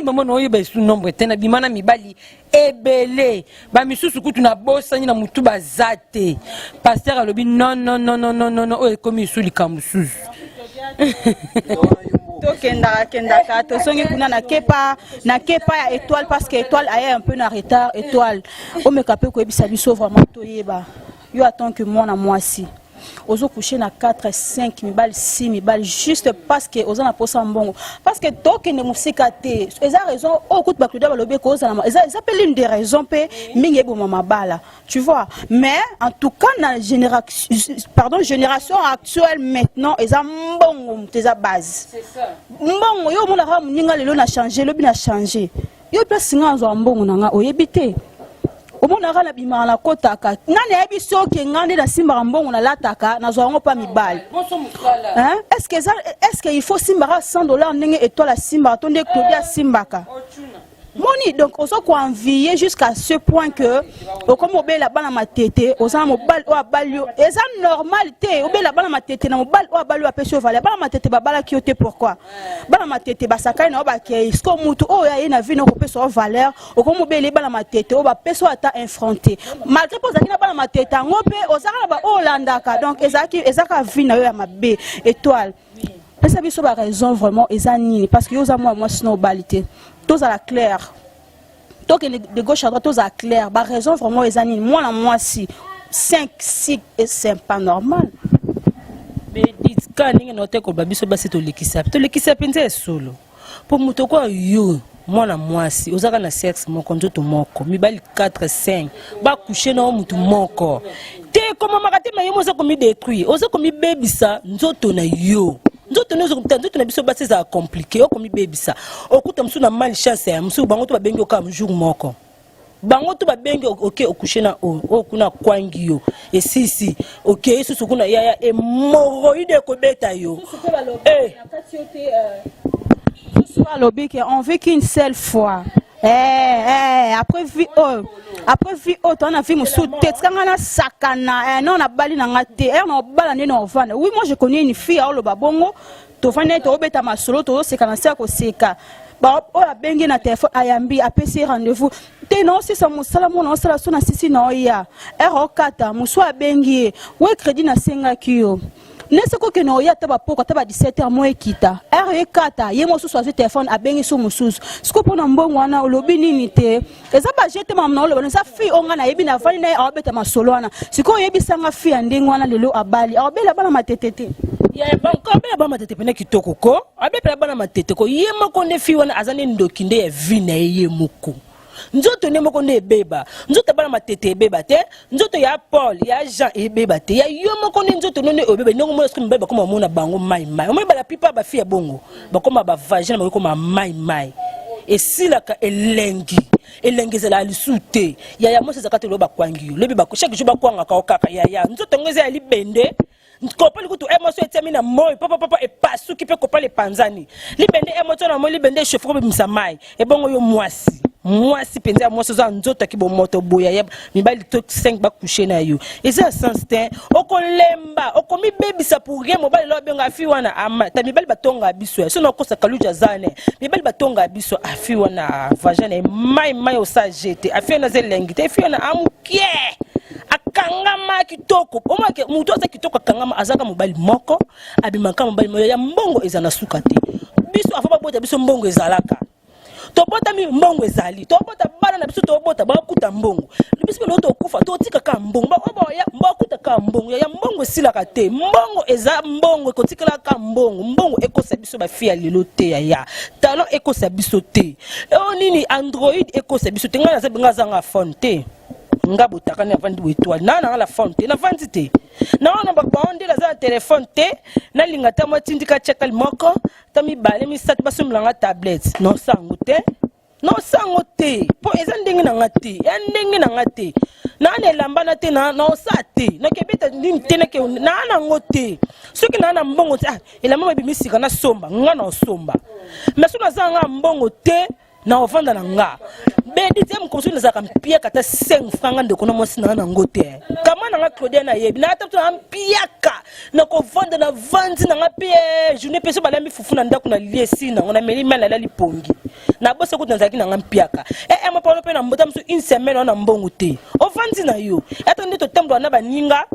maman no yeba su nombre tena bimana mibali ebele ba misusu kutu na bosa ni na mutu bazate pasteur alobi non o ekomi su likambusu Kendaka, tozongi kuna na kepa ya étoile parce que étoile a un peu en retard étoile. O me kapé ko ebisa biso vraiment toyeba. Yo attend que moi na moi si. Ozo coucher na 4 5 mibal 6 mibal juste parce que ozo na posa mbongo parce que toke ne musika te eza raison o kout bakluda balobe ko oza na eza appelle une des raisons pe mingi bo mama bala tu vois mais en tout cas na génération actuelle maintenant eza mbongo eza base c'est ça mbongo yo mona ra muninga lelo na changer lobi na changer yo place singa zo mbongo nanga oyebite omonaka na bimaka na kotaka nani ayebi soki ngande na simbaka mbongo na lataka nazwa yango pa mibali est-ce que il faut simbaka $100 ndenge étoile asimbaka to nde Claudia asimbaka moni donc ozo ko envier jusqu'à ce point que comme obela bana matete oza mobali o abalio eza normal te obela bana matete na mobali o abalio apesho vale bana matete babala ki ote pourquoi bana matete basaka na obake sko mutu o ya na vie na ko peso valeur o comme obela bana matete o ba peso ata infronté malgré pozaki na bana matete ngope ozaka ba olandaka donc ezaka vie na yo ya mabe étoile esa biso ba raison vraiment ezani parce que yo za moi sinon obalité tous à la claire. Donc de gauche à droite, tous à clair. Bah raison vraiment les années. Moi la moi si 5 6 et c'est pas normal. Mais dites quand ninge noté ko babiso basi to lekisa. To lekisa penza solo. Pour mutoko yo moi la moi si ozaka na sexe moko nzoto moko mibali 4 5 ba coucher na mutu moko. Te comme makate mayemo za ko mi détruire. Oza ko mi bebisa nzoto na yo. Nzoto na biso basi za compliqué okomi bebisa okuta musu na mal chance ya musu bango to babengi okam jour moko bango to babengi OK okuche na okuna kwangi yo esisi OK susu kuna yaya hémorroïde ko beta yo soit lobby on veut qu'une seule fois après vie on a vu musu tekanga na sakana non na bali na ngate na bala ne no vana oui moi je connais une fille au loba bongo to vana to obeta masolo to sekana sia ko seka ba o la bengi na téléphone ayambi apesi rendez-vous te non si ça musala mo na sala so na sisi na oya kata musu abengi we crédit na senga kiyo nese ko ke no ya taba poko taba 17h mo ekita kata ye mo so so téléphone abengi so mususu siko pona mbongo wana olobi nini te eza ba jete mam na oloba nsa fi onga na yebi na vani na abeta masolo wana siko yebi sanga fi andingo wana lelo abali abela bana matetete ya banko be ba matete pene kitoko ko abela bana matete ko ye moko ne fi wana azane ndokinde ya vina ye moko nzoto ne moko ne beba nzoto bana matete beba te nzoto ya Paul ya Jean e beba te ya yo moko ne nzoto ne obeba ndongo mo esko mbeba koma mona bango mai o ba la pipa ba fi ya bongo ba koma ba vagina ba koma mai esilaka elengezela alisute ya mo sezaka te lo ba kwangi lo ba chaque jour ba kwanga ka okaka ya nzoto ngeze ya libende kopali kutu emotion etemi na moyo papa e pasu ki pe kopali panzani libende emotion na moyo libende chefro be msamai e bongo yo mwasi penza mwasi za nzota ki bo moto boya ya mibali to 5 ba coucher na yo eza sens te okolemba okomi bebisa pour rien mobali lo benga afi wana ama ta mibali batonga biso so na kosa kaluja zane mibali batonga biso afi wana vagina mai o sa jete afi na zelengi te afi na amukie akangama kitoko omake mutu aza kitoko akangama azaka mobali moko abimaka mobali moyo ya mbongo ezana suka te biso afa babota biso mbongo ezalaka tobota mi mbongo ezali tobota bana na biso tobota bakuta mbongo biso lo to kufa to tika ka mbongo ba ya bakuta ka mbongo ya mbongo silaka te mbongo eza mbongo ekotikala ka mbongo ekosa biso ba fia lelo te ya talon ekosa biso te nini Android ekosa biso te ngana za benga zanga phone te ngabo takana vandi wetwali na la phone te na vandi te na wana ba onde la za téléphone te na linga ta matindika chekal moko ta mi bale mi sat basumlanga tablette non sango te po eza ndenge na ngati ya ndenge na ngati na ne lambana te na osate na kebeta ndim te na ke na ngote soki na mbongo te elamba bimisika na somba ngana osomba mais sona zanga mbongo te na ovanda na nga bedi te mkonsu na zaka mpia kata 5 franga ndeko na mwasi na ngote kama na nga Claudia na yebi na atatu na mpiaka na ko vanda na vandi na nga pe journée peso bala mi fufu na ndako na liesi na ngona meli mala la lipongi na bosse ko tanzaki na nga mpiaka ma palo pe na mbota msu une semaine na mbongo te o vandi na yo atande to tembo na baninga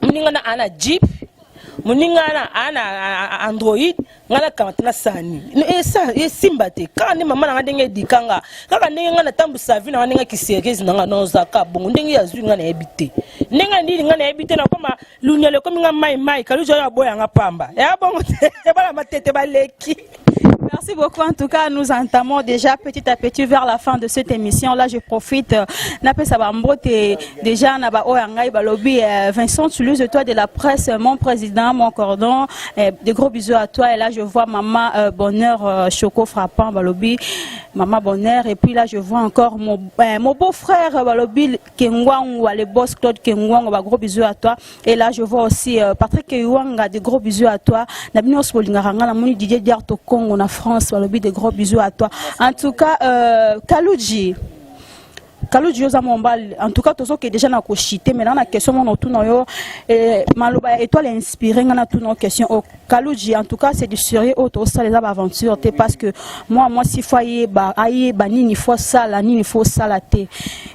muninga na ana jeep muninga na ana Android ngana kamatana sani esa esimba te kaka nde mama nanga ndenge edikanga kaka ndenge nga natambusa vi nanga ndenge kiserezi nanga nozaka bongo ndenge yazwi nga nayebi te ndenge ndili nga nayebi te nakoma lunyalo ekomi nga mai kalujo oyo aboyanga pamba ya bongo te bana matete baleki. Merci beaucoup. En tout cas, nous entamons déjà petit à petit vers la fin de cette émission. Là, je profite. Déjà, Vincent Toulouse, de toi de la presse, mon président, mon cordon. De gros bisous à toi. Et là, je vois Maman Bonheur, Choco Frappant, Balobi, Maman Bonheur. Et puis là, je vois encore mon beau-frère, Balobi, Kengwang, ou le boss Claude Kengwang. Gros bisous à toi. Et là, je vois aussi Patrick Kengwang, de gros bisous à toi. Nabino Spolingaranga, Namoni Didier Diarto Congo, on a France, Balobi, de gros bisous à toi. En tout cas, Kalouji, en tout cas, tout ce qui est déjà dans le chité, mais dans la question, on a tout dans Maloba étoile inspiré, on a tout dans la question. Kalouji, en tout cas, c'est du sérieux, autre ça, les aventures, parce que moi, si foyer, aïe, nini, faut ça, la nini, faut ça, la té.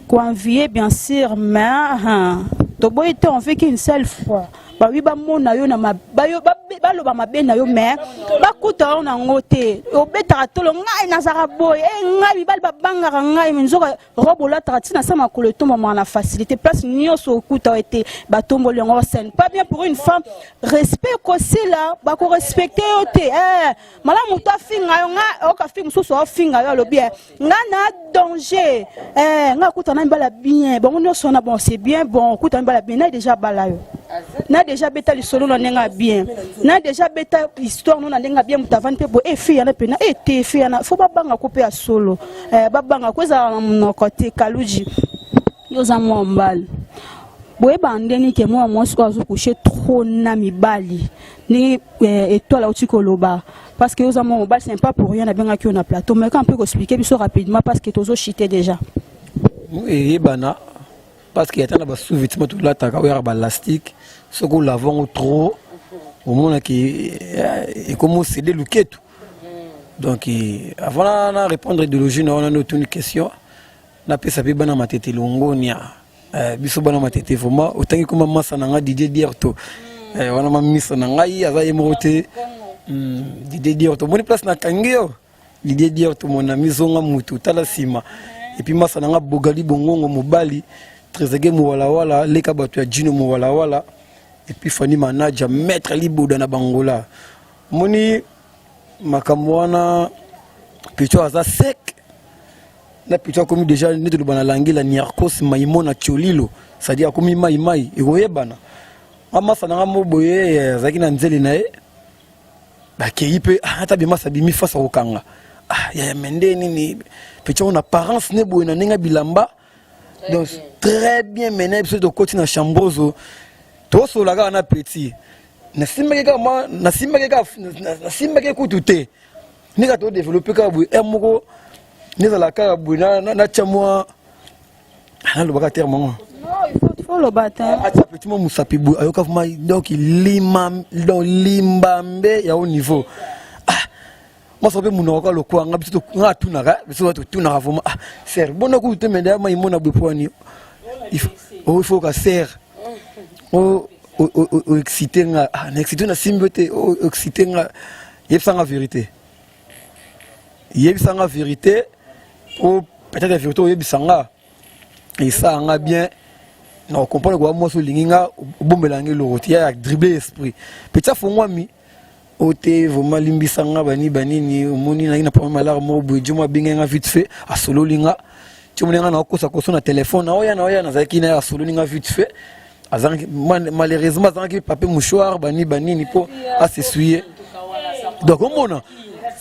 Convier, bien sûr, mais, Tobo était en fait qu'une seule fois. Oui, mona yo na mabayo baloba mabe na yo mais bakuta on a ngote obeta tolo ngai na zaraboy ngai bal babanga ngai minzoka robola tratina sama koleto maman na facilité place nyoso okuta été batombo le scène pas bien pour une femme respect aussi là ba ko respecter yote malamu to finga yo ngai o ka finga so finga yo lo bien nga na danger nga kuta na mbala bien bon nyoso na bon c'est bien bon kuta mbala bien na déjà bala yo na déjà beta li solo na bien na déjà beta histoire na ndenga bien mutavani pe bo fille yana pe na te fille yana faut babanga couper à solo babanga kweza na côté Kalouji yoza mombal boye bandeni ke moi so coucher trop na mibali ni étoile au tikoloba parce que yoza mombal c'est pas pour rien na benga ki on a plateau mais quand on peut expliquer biso rapidement parce que tozo chité déjà oui bana parce qu'il y a tant de sous-vêtements tout là t'as qu'à balastique ce qu'on l'avons trop au moment qui est comme céder le quête donc avant de répondre idéologie on a une question na pesa pe bana matete longonia biso bana matete vraiment autant que maman sananga Didier Diarto wana mamisa nangai aza yemote Didier Diarto moni place na kangio Didier Diarto mon ami zonga mutu tala sima et puis masa nanga bogali bongongo mobali Trezege Mouwala, les Kabatu à Gino Mouwala, et puis Fanny Manaja, maître Libo dans Bangola. Moni Makamwana, Picho Aza sec. La Picho comme déjà né de Banalangi, la Niarkos, Maïmona Tcholilo, c'est-à-dire comme Maïmaï, et Royebana. Ama Sananga Moboye, Zakina Nzelinae, Bakéipe, Atabima Sabimi face au Kanga. Ya Mende Nini, Picho en apparence Nebo et Nenga Bilamba. Donc très bien mené de côté na Chambrozo to so la ga na petit na simeka moi na simeka kututé ni ga to développer ka bu emoko ni za la ka bu na chamwa na lo ba terme non il faut le battre a petit mo musapi bu ayoka fuma donc limbambe ya au niveau moi ça veut mon encore le quoi nga tunaka biso to tunaka vraiment ser bon ko te menda mai mona beponi il faut que ser o exciter nga na exciter na simbote o exciter nga yebsanga vérité o peut-être la vérité yebsanga et ça nga bien non comprendre quoi moi so linginga bombelangi lo rotia dribbler esprit peut-être faut moi mi ote vraiment limbisanga bani omoni na ina problème la mo bujuma binga vite fait a solo linga tumunga na kosa na téléphone na oya na zaki na solo linga vite fait azangi malheureusement azangi papier mouchoir bani ni po a s'essuyer donc on mona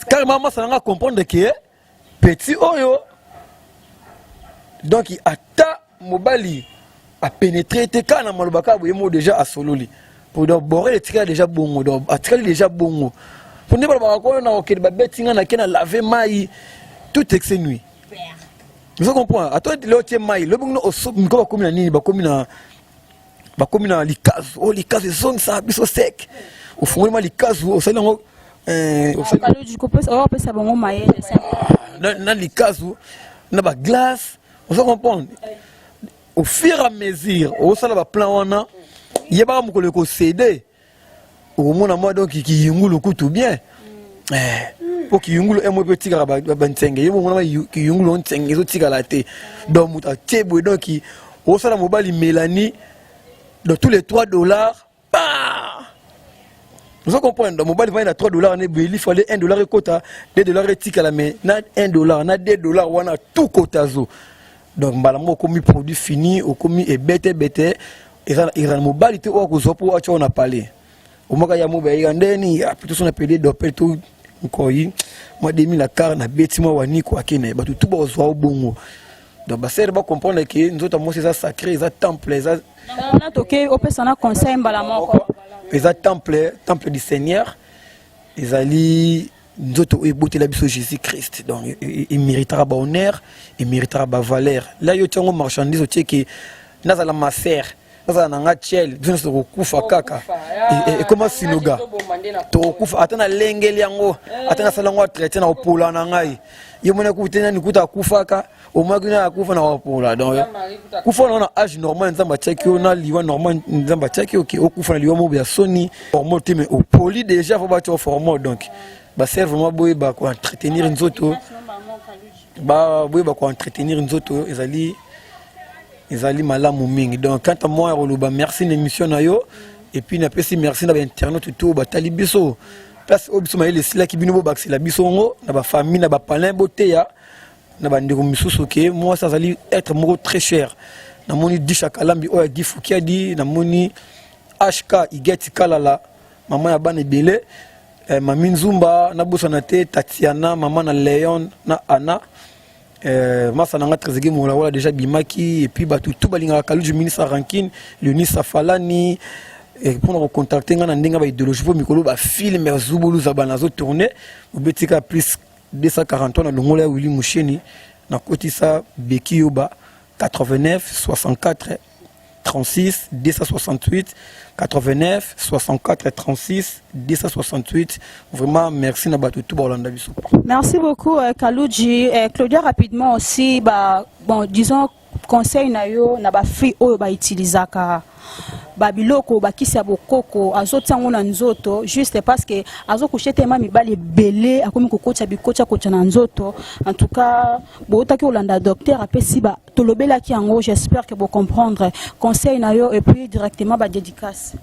carrément ma ça nga comprendre que petit oyo donc ata mobali a pénétrer te kana malobaka boyemo déjà a solo li pour d'abord les tirer déjà bongo donc attirer déjà bongo pour ne pas avoir na ok ba betinga na kena laver mai tout excès nuit vous comprenez à toi le tie mai le bongo au soup ko ba komina nini ba komina likazu oh likazu zone ça biso sec au fond ma likazu au sala ngo alors du coup on peut ça bongo mai na likazu na ba glace vous comprenez au fur et à mesure au sala ba plan wana yeba mukole ko céder au mona moi donc qui yingulu kutu bien pour kiyungulu emo pe tika ba bantenge yebo mona kiyungulu ntenge zo tika la te donc muta tebo donc au sala mobali Mélanie dans tous les $3 bah vous comprenez donc mobali va na $3 ne il fallait $1 et quota $2 et tika la mais na $1 na $2 wana tout quota zo donc mbala mo komi produit fini au komi et bête et ça il ran mobali te o ko zopo a on a parlé au moka ya mobali ndeni plutôt son appelé d'opel tout koyi moi 2000 la car na beti moi wani ko akene ba tout ba zo bongo donc ba ser ba comprendre que nous autres moi c'est ça sacré ça temple ça on a toqué au persona conseil mbala moko ça temple du Seigneur ils ali nous autres eboté la biso Jésus Christ donc il méritera ba honneur il méritera ba valeur là yo tiongo marchandise au tcheke nazala ma sœur ça nanga tchel biso ko kufa kaka et comment sinoga to kufa atana lengeli yango atana salango traiter na opola na ngai yo mona ku tena ni kuta kufaka o magina kufa na opola donc kufa na âge normal nzamba tcheki na liwa normal nzamba tcheki OK o kufa na liwa mo ya soni formal te mais au poli déjà faut ba to formal donc ba serve vraiment boy ba ko entretenir nzoto ba boy ba ko entretenir nzoto ezali malamu mingi donc quand moi roloba merci l'émission na yo et puis na pesi merci na ba internaute tout ba talibiso place obiso ma ile sila ki bino bo baxi la bisongo na ba famille na ba palin boteya na ba ndeko misusu ke moi ça allait être mot très cher na moni di chakalambi o ya gifu ki adi na moni HK igeti kalala maman ya bana belé mami Nzumba na bosana te Tatiana maman na Léon na Anna masa nanga trezege mola wala déjà bimaki et puis batu tout balinga kalu du ministre Rankine Leonis Safalani et pour nous contacter ngana ndinga ba idéologie pour mikolo ba film zubulu za banazo tourner obetika plus 240 na longola Willy Musheni na kotisa Beki Yoba 89 64 36 268 89 64 36 268 vraiment merci na batu tout Bolanda biso. Merci beaucoup Kalouji. Claudia rapidement aussi bon disons conseil na yo na ba free oyo ba utilisaka babiloko bakisa bokoko azotango na nzoto juste parce que azokoucher tema mibali belé akomi kokocha bikocha kocha na nzoto en tout cas botaki olanda docteur apesi ba tolobela ki yango j'espère que vous comprendre conseil na yo et puis directement ba dédicace.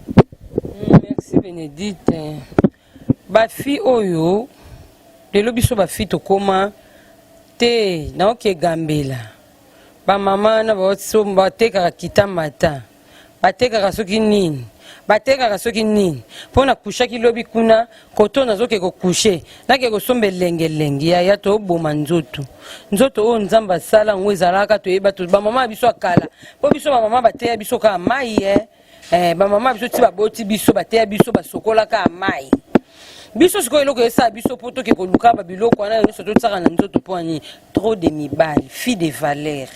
Merci Bénédicte. Ba fi oyo de lobiso ba fi to koma te na oke gambela ba mama na ba somba te ka kitamata batekaka soki nini batekaka soki nini pona kushaki lobi kuna koto nazoke ko kushe nake ko sombe lenge ya to boma nzoto o nzamba sala ngwezalaka to yeba to ba mama biso akala po biso ba mama bateya biso ka mai ba mama biso ti ba boti biso bateya biso basokola ka mai biso siko eloko esa biso poto ke koluka ba biloko wana yo soto tsaka na nzoto poani trop de mibali fille de valeur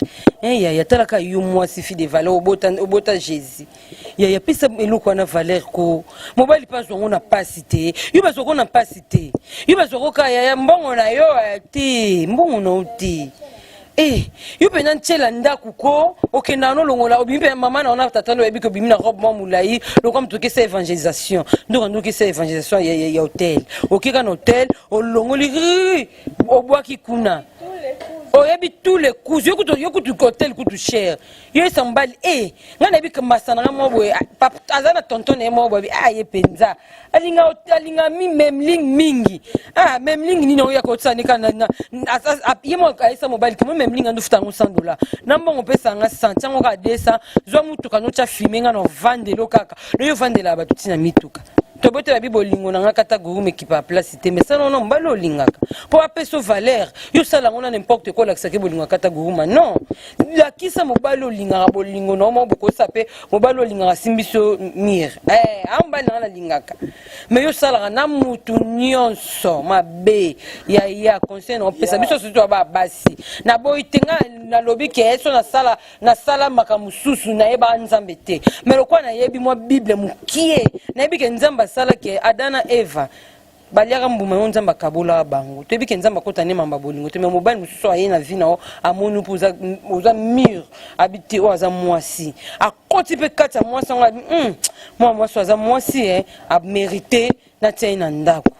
ya talaka yo moi si fille de valeur obota Jésus ya pesa eloko wana valeur ko mobali pas zongo na pasité yo bazoko na pasité yo bazoko ka ya mbongo na yo ti mbongo na uti yo pena ntela ndaku ko okenda no longola obimpe mama na ona tata no ebiko bimina robe mo mulai lokom to ke sa évangélisation ndo ke sa évangélisation ya hôtel okika na hôtel olongoli obwaki kuna oyebi tous les coups yokutu hôtel kutu cher yo sambali ngana ebika masana nga mo boye azana tonton ne mo boye ye penza alinga memling mingi memling ni no ya ko tsani kana yemo kaisa mobile kimo memling andu futa $100 nambongo pesa nga 100 tango ka 200 zo mutuka no cha filmer no vandelo kaka no yo vandela batu tina mituka tobote babi bolingo nanga kata guru mekipa place te mais ça non mbalo lingaka pour apeso valeur yo sala ngona n'importe quoi la kisake bolingo kata guru ma non la kisa mobalo lingaka bolingo no mo boko sape mobalo lingaka simbiso mir amba na lingaka mais yo sala na mutu nyonso mabe ya conseil no pesa biso surtout ba basi na boitenga na lobi ke eso na sala makamususu na eba nzambe te mais lokwa na yebi mo bible mukie na yebi ke nzamba sala ke Adana Eva baliaka mbuma yo nzamba kabola bango to yebi ke nzamba kota ne mamba bolingo te mais mobali mususu aye na vie na amonu poza oza mur habité o aza mwasi akoti pe kata mwasi ngo mwasi aza mwasi a mérité na tia na ndako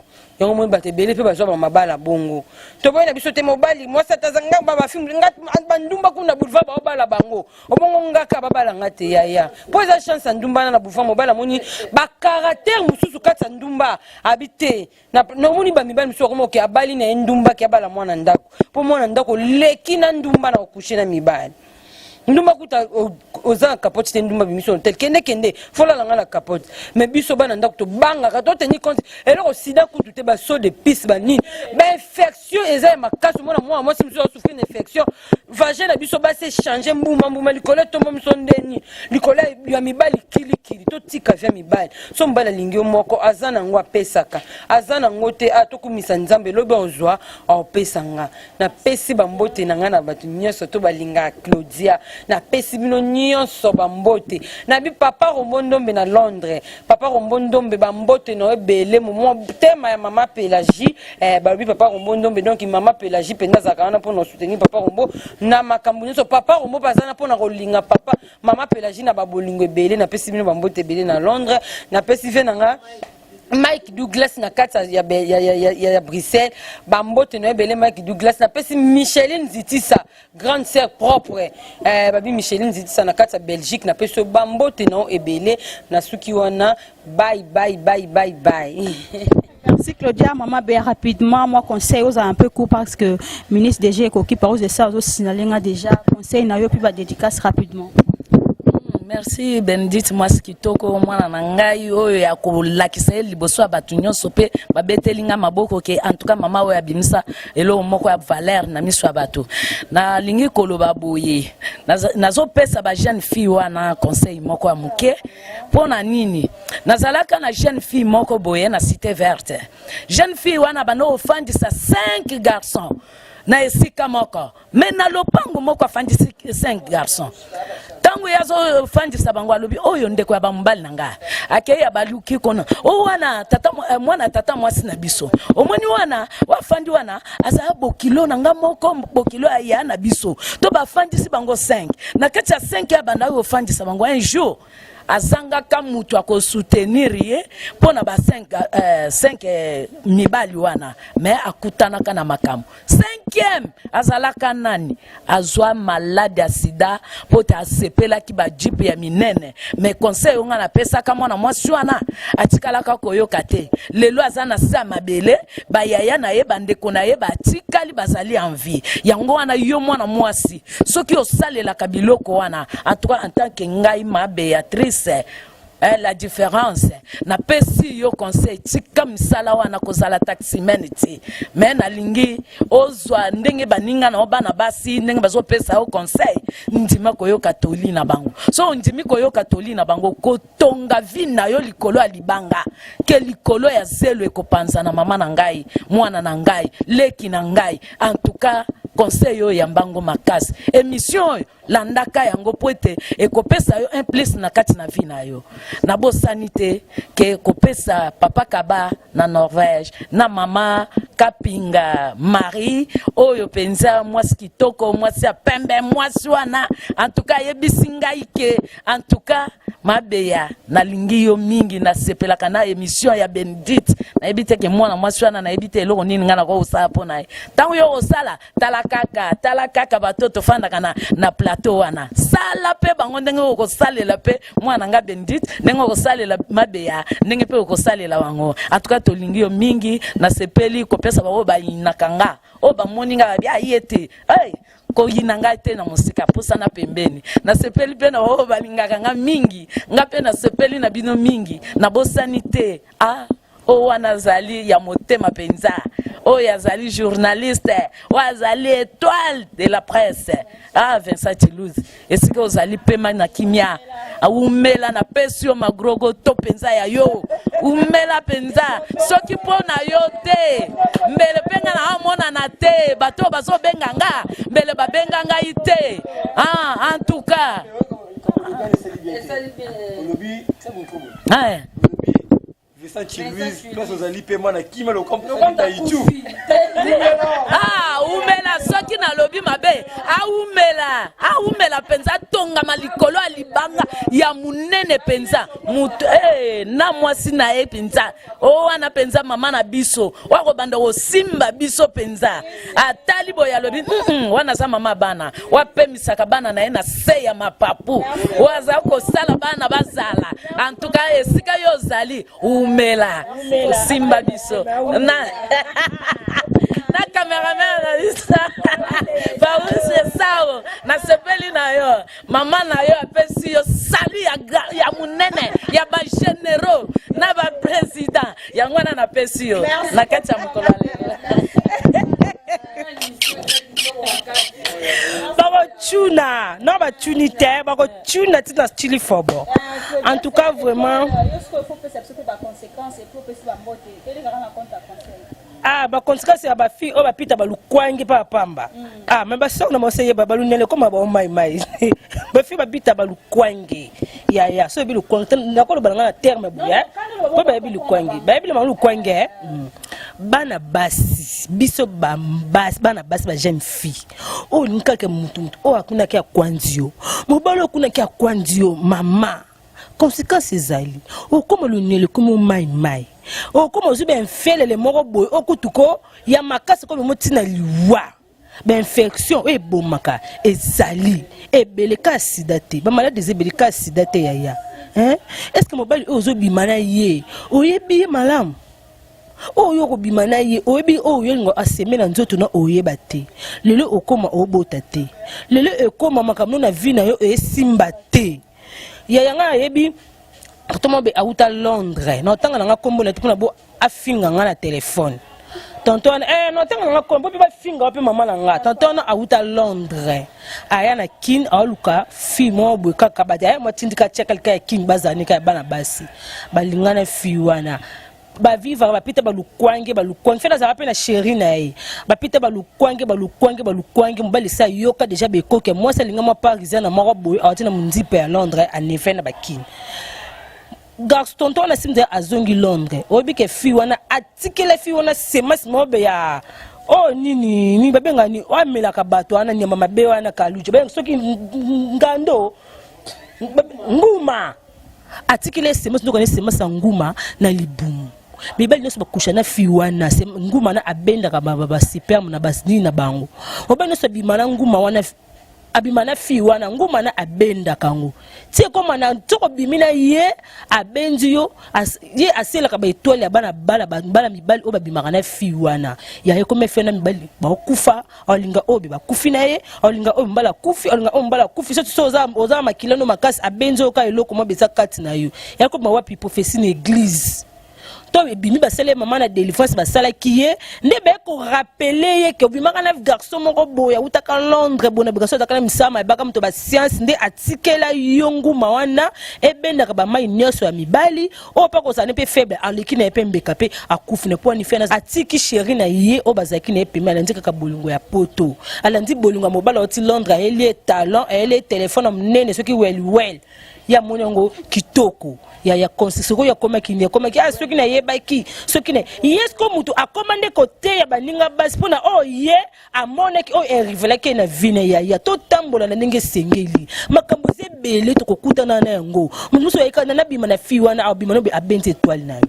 yango mo bate belé pe bazwa ba mabala bongo to boyena biso te mobali moi ça tazanga ba film ngat bandumba kuna boulevard ba obala bango obongo ngaka babala ngate ya po za chance ndumba na boulevard mobala moni ba caractère mususu katsa ndumba habité na no moni ba mibali mususu ko ke abali na ndumba ke abala mwana ndako po mwana ndako leki na ndumba na kushe na mibali ndumba kuta oza capote te ndumba bimission tel kende fola langa la capote mais biso bana ndako to banga ka to tenir compte eloko sida kutu te ba saut de piste ba nini ba infection eza makaso mona moi si muso souffrir une infection vagin na biso ba se changer mbuma likolo tombo miso ndeni likolo ya mibali kili to tika vya mibali so mbala lingi moko azana ngwa pesaka azana ngote atokumisa nzambe lobe ozwa opesanga na pesi bambote na ngana batu nyoso to balinga Claudia na pesi bino nyonso bambote na bi papa Rombondombe na Londres papa Rombondombe bambote no ebele mo tema ya mama Pélagie babi papa Rombondombe donc mama Pélagie penda zakana pour nous soutenir papa Rombo na makambu nyonso papa Rombo bazana pour na kolinga papa mama Pélagie na babolingo ebele na pesi bino bambote ebele na Londres na pesi venanga Mike Douglas na kata ya Bruxelles bambote no ebele Mike Douglas na pesi Micheline Zitissa grande sœur propre babi Micheline Zitissa na kata Belgique na pesi bambote no ebele na suki wana bye. Merci Claudia, maman bien rapidement moi conseil aux un peu court parce que ministre DG qui parle de ça aussi signaler déjà conseil na yo puis ba dédicace rapidement. Merci Benedict mwasi kitoko mwana na ngai oyo ya kolakisa liboso batu nyonso pe babetelinga maboko ke en tout cas mama oyo abimisa elo moko ya valeur na miso ya batu na lingi koloba boye nazo pesa ba jeune fille wana conseil moko ya muke pona nini nazalaka na jeune fille moko boye na cité verte jeune fille wana bano ofandisa 5 garçons na esika moko mais na lopango moko afandisi 5 garçons tango yazo fandisa bango alobi oyo ndeko ya bambali nanga akeya baluki kona o wana tata mwana tata mwasi na biso omoni wana wafandi wana asa bokilo nanga moko bokilo ya na biso to bafandisi bango 5 na kati ya 5 ya banda yo fandisa bango un jour azanga kamutu akosoutenir ye pona ba 5 mibali wana mais akutanaka na makamu 5e azalaka nani azwa malade ya sida pota asepela ki ba jipe ya minene mais conseil nga na pesa ka mwana mwasi wana atikalaka koyoka te lelo azana sa mabele ba yaya na ye bandeko na ye batikali bazali en vie yango wana yo mwana mwasi soki osalela kabiloko wana en tout cas en tant que ngai ma Béatrice la différence na pesi yo conseil tika misala wana kozala taximen ti mais na lingi ozwa ndenge baninga na obana basi ndenge bazo pesa yo conseil ndima koyo katoli na bango so ndimi koyo katoli na bango kotonga vina yo likolo ya libanga ke likolo ya zelo ekopanza na mama na ngai mwana na ngai leki na ngai en tout cas conseil yo ya mbango makasi émission landaka yango poete ekopesa yo un place na kati na vie na yo na bo sanité ke kopesa papa Kaba na Norvège na mama Kapinga Marie oyo penza mwasi kitoko mwasi ya pembe mwasi wana en tout cas yebisinga ike en tout cas mabeya na lingi yo mingi na sepelaka na émission ya Benedict na ebite ke mwana mwasi wana na ebite eloko nini ngana ko usala pona tango yo osala tala kaka batoto fandaka na plateau wana sala pe bango ndenge ko salela pe mwana nga Benedict ndenge ko salela mabeya ndenge pe ko salela wango en tout cas to lingi yo mingi na sepeli ko pesa ba ba inakanga o ba moninga bia yete hey ko yinanga te na musika posa na pembeni na sepeli pe na o balingaka nga mingi nga pe na sepeli na bino mingi na bosanité o wana zali ya motema penza o ya zali journaliste o azali étoile de la presse Vincent Toulouse esika ozali pema na kimia umela na pesio magrogo to penza ya yo umela penza soki pona yo te mbele penga na amona na te bato bazo benga nga mbele babenga nga ite en tout cas Vincent Chiluise, place aux alliés paiement à qui mais le compte d'Aïtou. Ah, umela soki na lobi mabe. Ah umela penza tonga malikolo alibanga ya munene penza. Mutu na mwasi na e penza. O wana penza mama na biso. Wako banda o simba biso penza. Atali boya lobi wana za mama bana. Wape misaka bana na ena se ya mapapu. Waza ko sala bana bazala. En tout cas esika yo zali umela simba biso na na cameraman na lista ba c'est ça na sepeli na yo mama na yo apesi yo sali ya munene ya ba généraux na ba président ya ngwana na pesi yo na kati ya mukolo lelo Tuna, non ba tunité, ba tuna tina style fobo. En tout cas vraiment ah ba conséquence ya ba fi o ba pita ba lukwangi pa pamba. Ah mais ba sok na mo seye ba balunele comme ba mai ba fi ba pita ba lukwangi. Ya so bi lukwangi na ko ba na terme buya. Ko ba bi lukwangi. Ba bi ma lukwangi bana basi biso bana basi ba jeune fille o nika ke mutu o akuna ke kwanzio mobalo kuna ke kwanzio mama conséquence ezali o comme le nele comme mai o comme ozu ben fele le moko boy o kutuko ya makasi ko motina liwa ben infection e bomaka ezali e beleka sidate ba malade ezebeleka sidate ya hein est-ce que mobali ozo bimana ye oyebi malamu oyo ko bimana ye oyebi oyo ngo asemela nzoto na oyeba te lelo okoma obota te lelo ekoma makamno na vie na yo esimba te ya yanga yebi tomo be auta Londres na tanga nga kombo na tipona bo afinga nga na telefone tonton no tanga nga kombo ba finga pe mama na nga tonton na auta Londres aya na kin aluka fi mo bo kaka ba ya mo tindika check ka kin bazani ka bana basi balingana fi wana ba vivre ba pita ba lukwangi fela za pe na chérie na ye ba pita ba lukwangi mbali sa yoka déjà be koke moi ça linga mo parisien na moko boy atina mundipe à Londres à nefe na bakini garçon tonton na simde azongi Londres obi ke fi wana atikele fi wana semas mobe ya oh nini babenga ni o amela ka bato ana nyama mabe wana kalujo ba soki ngando nguma atikele semas ndo kone semas nguma na libumu mibali nyonso bakusha na fi wana nguma na abenda ka baba superme na basini na bango obana nyonso bimana nguma wana abimana fi wana nguma na abenda kango tie koma na toko bimina ye abendi yo ye asela ka ba étoile bana bala mibali o babimaka na fi wana ya ye kome fe na mibali ba kufa olinga obi ba kufi na ye olinga obi mbala kufi olinga obi mbala kufi so oza makilano makasi abendi o ka eloko mo beza kati na yo ya ko ma wapi prophétie na église to bimi basale maman na délivrance basala kiye ndebe ko rappeler ye ke bimaka na garçon moko boya utaka Londres bona garçon takana misama baka mto ba science nde atikela yongu mawana ebenda ka ba mai nyoso ya mibali o pa ko sane pe faible aliki na pe mbeka pe akufi ne po ni fena atiki chérie na ye o bazaki na pe mala ndika ka bolungo ya poto alandi bolungo mobala oti Londres ele talent ele téléphone mnene soki well ya monongo kitoko ya konsisoko ya komaki soki na ye baki soki ne yes ko mutu akomande côté ya baninga basi pona ye amonaki erivelaki na vine ya to tambola na ndenge sengeli makambo zebele to kokutana na yango muso yekana na bima na fi wana abima no be abente étoile na yo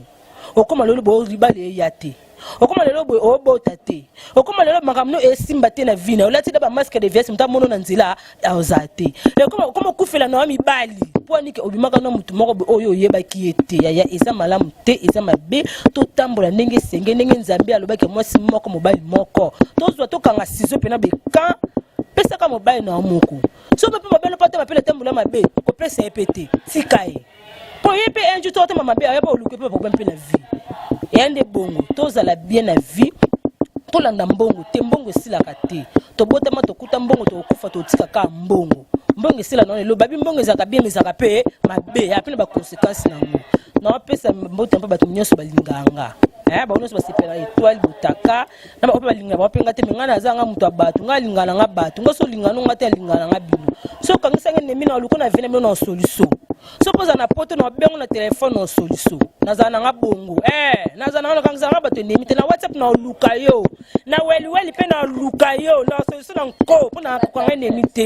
okoma lolo bo ribale ya te okoma lelo boy obota te okoma lelo makamno esimba te na vina olati da ba masque de veste mtamono na nzila aozate okoma kufela na mibali poani ke obimaka na mutu moko oyo yebaki ete ya eza malamu te eza mabe to tambola ndenge senge ndenge nzambe alobaki mwasi moko mobali moko tozwa to kanga sizo pena be kan pesa ka mobali na moko so pe mobali pata mapele tambola mabe ko pesa epete sikaye po yepe enju to te mabe ayaba oluke pe problème pe na vie yande bongo tozala bien na vie tolanda mbongo te mbongo silaka te tobotama tokuta mbongo tokufa totika ka mbongo sila non lo babi mbongo ezaka bien ezaka pe mabe ya pena ba conséquences nango na pesa mbote mpa bato nyonso balinganga ba nyonso basepela étoile botaka na ba balinga ba penga te ngana azanga mutu abato ngalingana nga bato ngoso lingana nga te lingana nga bino so kangisa ngene mina luko na vene mino solution sopoza na poto na bengo na téléphone na solution nazana nga bongo nazana nga kangza nga bato ndemite na WhatsApp na luka yo na weli pe na luka yo na solution na nko pona kwanga ndemite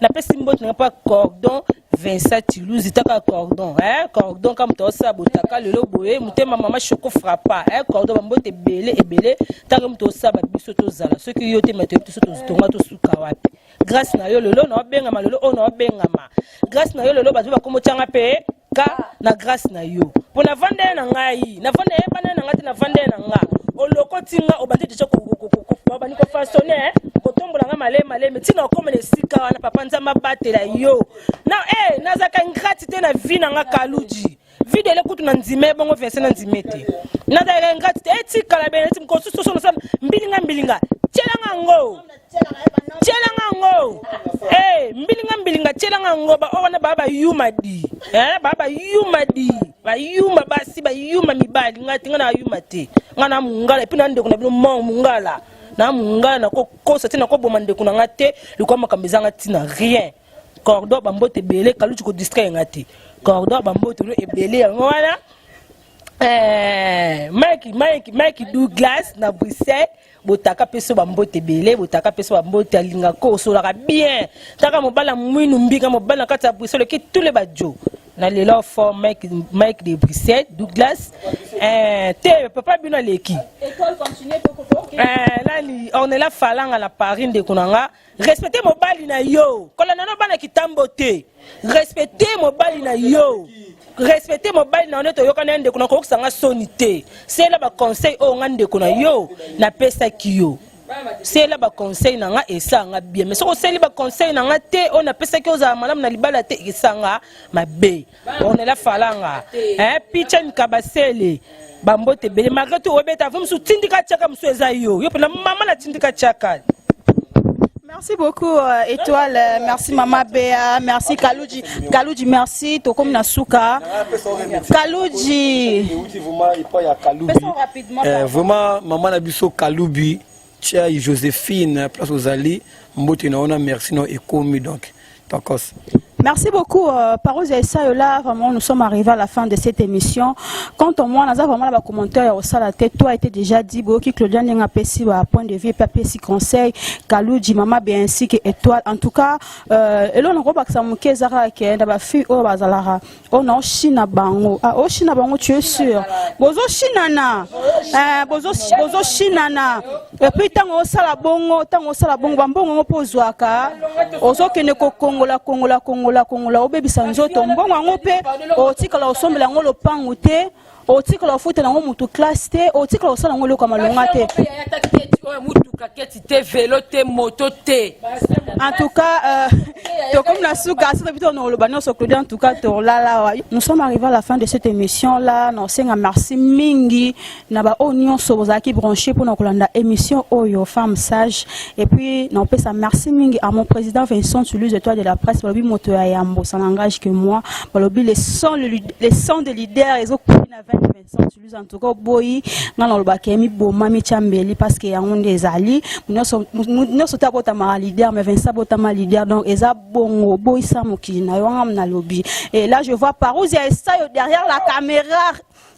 na pesi mbote na pa cordon Vincent Toulouse taka cordon cordon comme to sa botaka lelo boye mutema mama choko frappa cordon bambote ebele taka mto sa ba biso to zala ceux qui yote mate to so to tonga to suka wapi grâce na yo lelo na benga malelo ona benga ma grâce na yo lelo ba komo tanga pe ka na grâce na yo pona vande na ngai na vande bana na ngati na vande na nga oloko tinga obande deja ko bani ko façonner ko tombola nga maleme tina okoma ne sika wana papa nzamba batela yo na nazaka ingratité na vie na nga Kaluji video le kutu na nzime bongo verse na nzimete nazaka ingratité etikala bene timko soso na mbilinga tjelanga ngo mbilinga tjelanga ngo ba ona baba yumadi baba yumadi ba yuma basi ba yuma mibali ngati ngana yuma te ngana mungala epina ndeko na bino mungala na mungala na kokosa tina ko boma ndeko na ngate likwa makambezanga tina rien cordon bambote belé Kaluji ko distraire ngati cordon bambote ebele yango wana Mike Douglas na Bruxelles botaka peso bambote belé botaka peso bambote alinga ko solaka bien taka mobala mwinu mbika mobala kata Bruxelles ki tous les badjo na lelo for Mike de Bruxelles Douglas te papa bino leki école continue nani on est là falanga la parine de kunanga respecter mobali na yo kola nano bana kitambo te respecter mobali na yo respecter mobali na oneto yoka nende kuna ko kusanga sonité c'est là ba conseil o ngande kuna yo na pesa kiyo c'est là ba conseil na nga esanga bien mais soko c'est ba conseil na nga te on a pesa kiyo za malamu na libala te esanga mabe on est là falanga picha nkabasele bambote bele malgré tout obeta vumsu tindika chaka msu eza yo pena mama na tindika chaka. Merci beaucoup Étoile, merci Mama Béa, merci Kaluji, merci Tokom Nasuka. Kaluji. Vraiment Maman Nabiso Kalubi, Tia Joséphine, place aux Ali, Mbote Naona, merci non Ekomi donc. Takos. Merci beaucoup, Paroz et ça, là, vraiment, nous sommes arrivés à la fin de cette émission. Quant à moi, nous avons vraiment la commentaire au salle à tête. Toi, était déjà dit, qui Claudia n'a pas si point de vue, papier si conseil, Kaluji, Mama, bien ainsi que Étoile. En tout cas, et là, on a pas que ça m'a dit, Zara, qui est d'abord fille au Bazalara. On a China Bango. Ah, au China Bango, tu es sûr? Bozo Chinana. Bozo Chinana. Et puis, tant au salabongo, bambongo, pozouaka. Ozo qui ne Kongola obebisa nzoto mbongo yango pe otikala osombela yango lopango te otikala ofutela yango mutu classe te otikala osala yango loka malonga te en tout cas comme la souka en tout cas nous sommes arrivés à la fin de cette émission là nous merci mingi na ba onion sobozaki branché pour notre émission Oyo Femme Sage et puis non ça merci mingi à mon président Vincent Toulouse étoile de la presse balobi moto ya yambo ça n'engage que moi balobi les sons de leader et Vincent Toulouse en tout cas boyi ngana lobaki mi boma mi chambeli parce que ya onde ezali nous sommes botama leader mais Vincent botama leader donc eza bongo boyi sa mokili na yo ngam na lobby et là je vois Parouz et ça derrière la caméra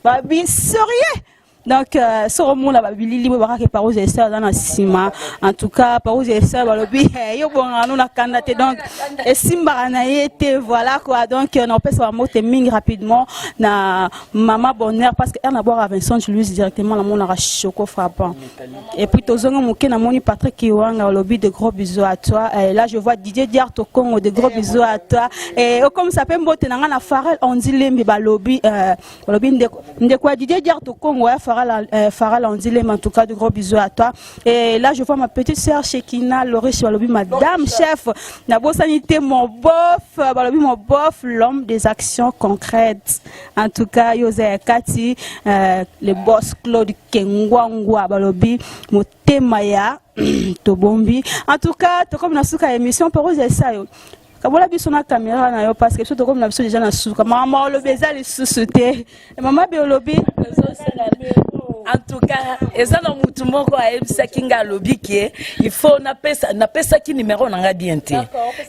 babi sérieux. Donc, ce roman là, Billy, que Parouz et ça dans la cima. En tout cas, Parouz et ça, balobi, yo bon, nous la candidaté donc, et Simba été voilà quoi. Donc, on peut savoir mot ming rapidement na Maman Bonheur parce qu'elle a boire à Vincent Toulouse directement la mon a choco frappant. Et puis tozonga moké na moni Patrick Kiwanga lobby de gros bisous à toi. Et là, je vois Didier Diarto Congo de gros bisous à toi. Et comme ça peut mbote na na Farel on dit lembi ba lobby lobby de quoi Didier Diarto Congo Faral on dit les en tout cas de gros bisous à toi et là je vois ma petite sœur Shekina Laurie Chalobi madame chef Nabo sanité mon bof l'homme des actions concrètes en tout cas Yosé Kati le boss Claude Kengwangwa balobi motemaya tobombi en tout cas to comme na suka émission Parouz ça yo kabola biso na caméra na yo parce que surtout comme na biso déjà na suka maman le beza les sous-sauter maman biolobi En tout cas, eza na mutu moko ayebisaki nga alobi ke il faut napesaki numéro na ngai bien te.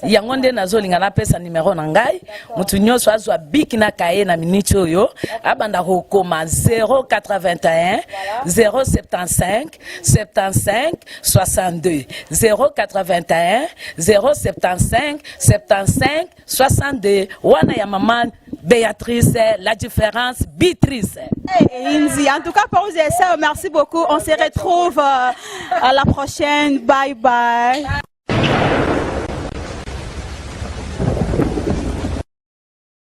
Yango nde nazolinga napesa numéro na ngai. Mutu nyonso azwa biki na kaye na minute oyo abanda kokoma 081 075 75 62 081 075 75 62 wana ya maman Béatrice, la différence Beatrice. Inzi, en tout cas pour vous, merci beaucoup. On se retrouve à la prochaine. Bye bye.